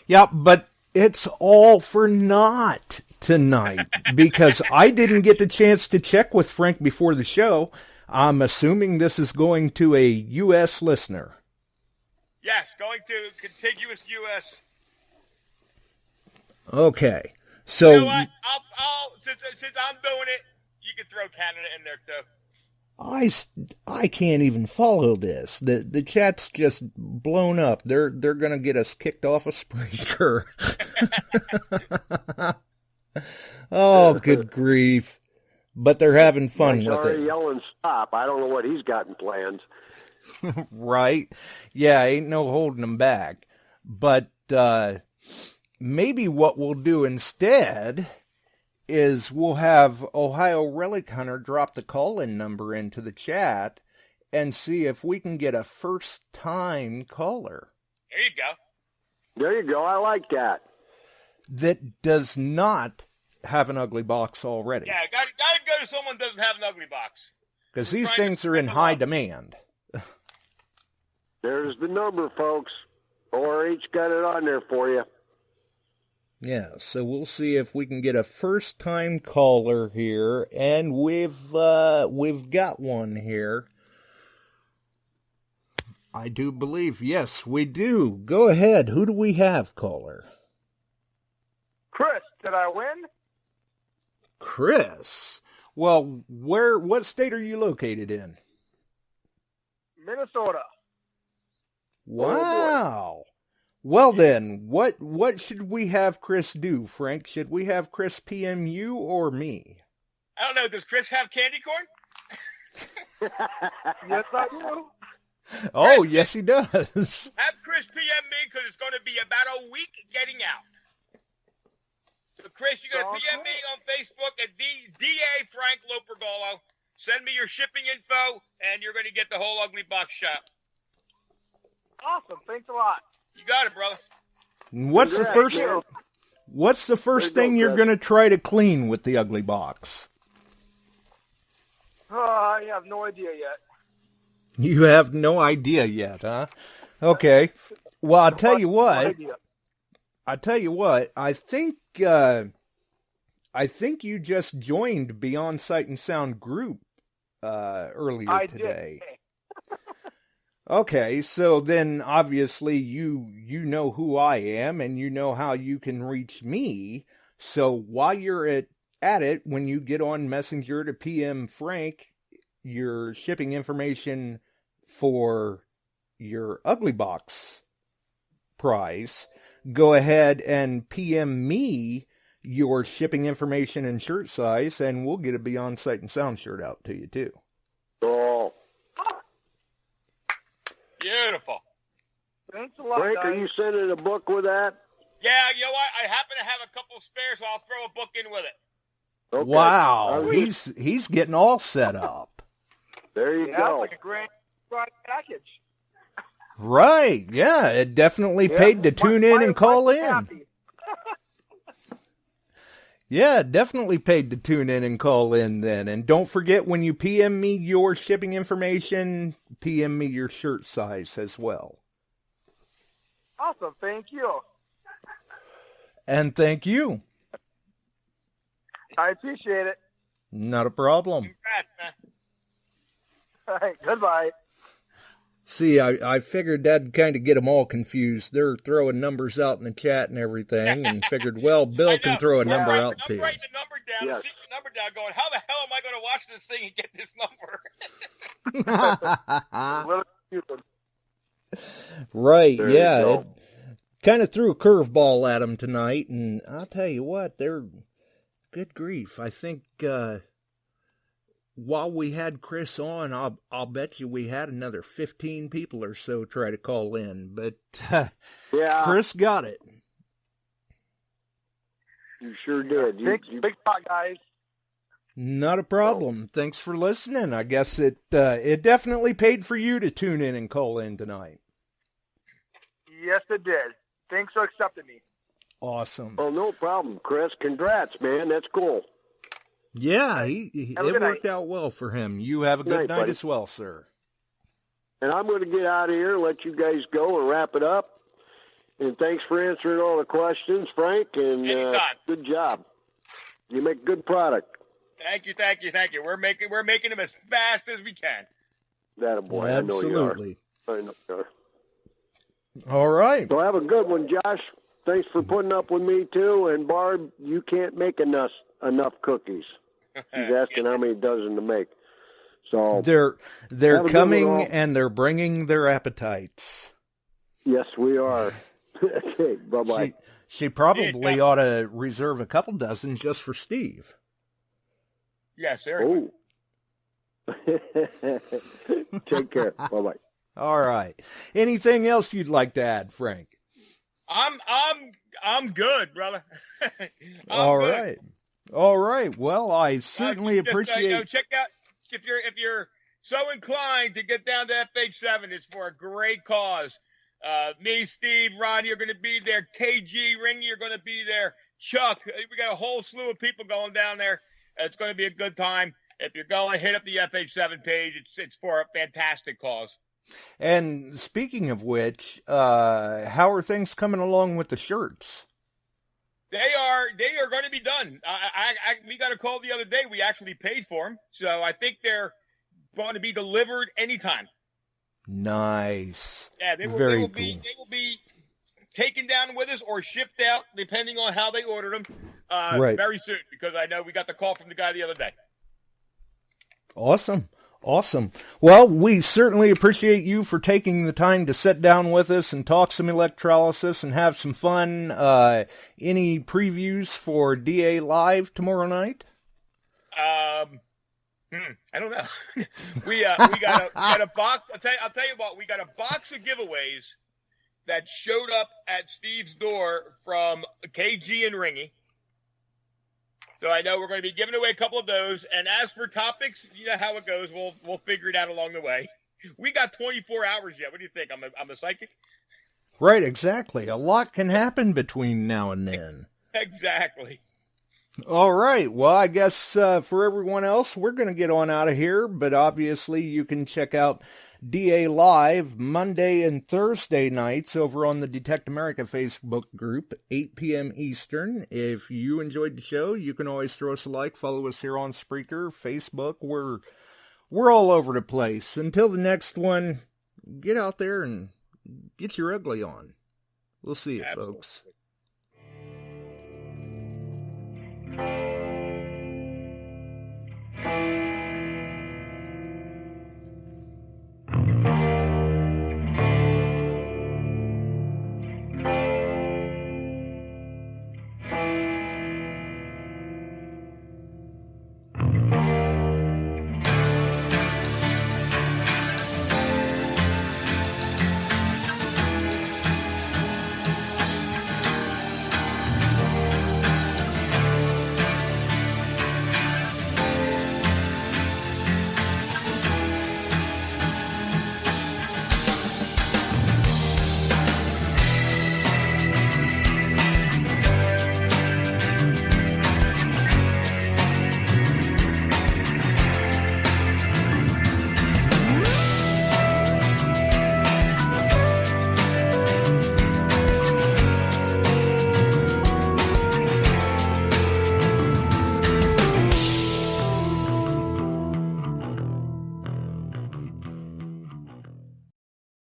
Yeah, but it's all for naught tonight because I didn't get the chance to check with Frank before the show. I'm assuming this is going to a U.S. listener. Yes, going to contiguous U.S. Okay, so you know what? I'll since I'm doing it, you can throw Canada in there too. I can't even follow this. The chat's just blown up. They're gonna get us kicked off a Spreaker. Oh, good grief! But they're having fun with it. Yelling stop. I don't know what he's got in plans. Right? Yeah, ain't no holding them back. But maybe what we'll do instead is we'll have Ohio Relic Hunter drop the call-in number into the chat and see if we can get a first-time caller. There you go. There you go. I like that. That does not have an ugly box already. Yeah, gotta go to someone who doesn't have an ugly box. Because these things are in high demand. There's the number, folks. ORH got it on there for you. Yeah, so we'll see if we can get a first-time caller here, and we've got one here. I do believe, yes, we do. Go ahead. Who do we have, caller? Chris, did I win? Chris? Well, what state are you located in? Minnesota. Wow. Well then, what should we have Chris do, Frank? Should we have Chris PM you or me? I don't know. Does Chris have candy corn? Yes, I do. Oh, yes, he does. Have Chris PM me because it's going to be about a week getting out. So, Chris, you got to PM me on Facebook at DA Frank Lopergolo. Send me your shipping info, and you're going to get the whole ugly box shop. Awesome. Thanks a lot. You got it, brother. What's the first thing you're going to try to clean with the ugly box? I have no idea yet. You have no idea yet, huh? Okay. Well, I'll tell you what. I think you just joined Beyond Sight and Sound group earlier today. Did. Okay, so then obviously you know who I am and you know how you can reach me. So while you're at it, when you get on Messenger to PM Frank your shipping information for your Ugly Box prize, go ahead and PM me your shipping information and shirt size, and we'll get a Beyond Sight and Sound shirt out to you too. Oh. Beautiful. Thanks a lot, Frank, guys. are you sending a book with that? Yeah, you know what? I happen to have a couple of spares, so I'll throw a book in with it. Okay. Wow, he's getting all set up. There you go. Like a grand package. Right, yeah, it definitely paid to tune in and call in. Yeah, definitely paid to tune in and call in then. And don't forget, when you PM me your shipping information, PM me your shirt size as well. Awesome, thank you. And thank you. I appreciate it. Not a problem. Congrats, man. All right, goodbye. See, I figured that'd kind of get them all confused. They're throwing numbers out in the chat and everything, and figured, well, Bill can throw a number out too. I'm writing the number down, Yes. the secret number down, going, how the hell am I going to watch this thing and get this number? Right, There yeah. you go. It kind of threw a curveball at them tonight, and I'll tell you what, they're good grief. I think while we had Chris on, I'll bet you we had another 15 people or so try to call in, but Yeah, Chris got it. you sure did. Big talk, guys. Not a problem. Thanks for listening. I guess it definitely paid for you to tune in and call in tonight. Yes, it did. Thanks for accepting me. Awesome. Oh, no problem, Chris. Congrats, man. That's cool. Yeah, Have a it good worked night. out well for him. You have a Good good night, night buddy. as well, sir. And I'm going to get out of here, let you guys go and wrap it up. And thanks for answering all the questions, Frank. And Anytime. good job. You make good product. Thank you. We're making them as fast as we can. That a boy. Absolutely. I know you are. All right. So have a good one, Josh. Thanks for putting up with me too. And Barb, you can't make enough cookies. She's asking how many dozen to make. So They're Have a good coming one all. and they're bringing their appetites. yes, we are. Okay, bye bye. She probably ought to reserve a couple dozen just for Steve. Yeah, seriously. Oh. Take care. Bye bye. All right. Anything else you'd like to add, Frank? I'm good, brother. All good. right. All right. Well, I certainly Just, appreciate. check out if you're so inclined to get down to FH7. It's for a great cause. Me, Steve, Ronnie are going to be there. KG, Ringy are going to be there. Chuck, we got a whole slew of people going down there. It's going to be a good time. If you're going, hit up the FH7 page. It's for a fantastic cause. And speaking of which, how are things coming along with the shirts? They are going to be done. We got a call the other day. We actually paid for them, so I think they're going to be delivered anytime. Nice. Yeah, they will be taken down with us or shipped out, depending on how they ordered them, Right. very soon. Because I know we got the call from the guy the other day. Awesome. Well, we certainly appreciate you for taking the time to sit down with us and talk some electrolysis and have some fun. Any previews for DA Live tomorrow night? I don't know. we got a box. I'll tell you what. We got a box of giveaways that showed up at Steve's door from KG and Ringy. So I know we're going to be giving away a couple of those. And as for topics, you know how it goes. We'll figure it out along the way. We got 24 hours yet. What do you think? I'm a psychic? Right, exactly. A lot can happen between now and then. Exactly. All right. Well, I guess for everyone else, we're going to get on out of here. But obviously, you can check out DA Live Monday and Thursday nights over on the Detect America Facebook group, 8 p.m. Eastern. If you enjoyed the show, you can always throw us a like, follow us here on Spreaker, Facebook. We're all over the place. Until the next one, get out there and get your ugly on. We'll see you, Absolutely. folks.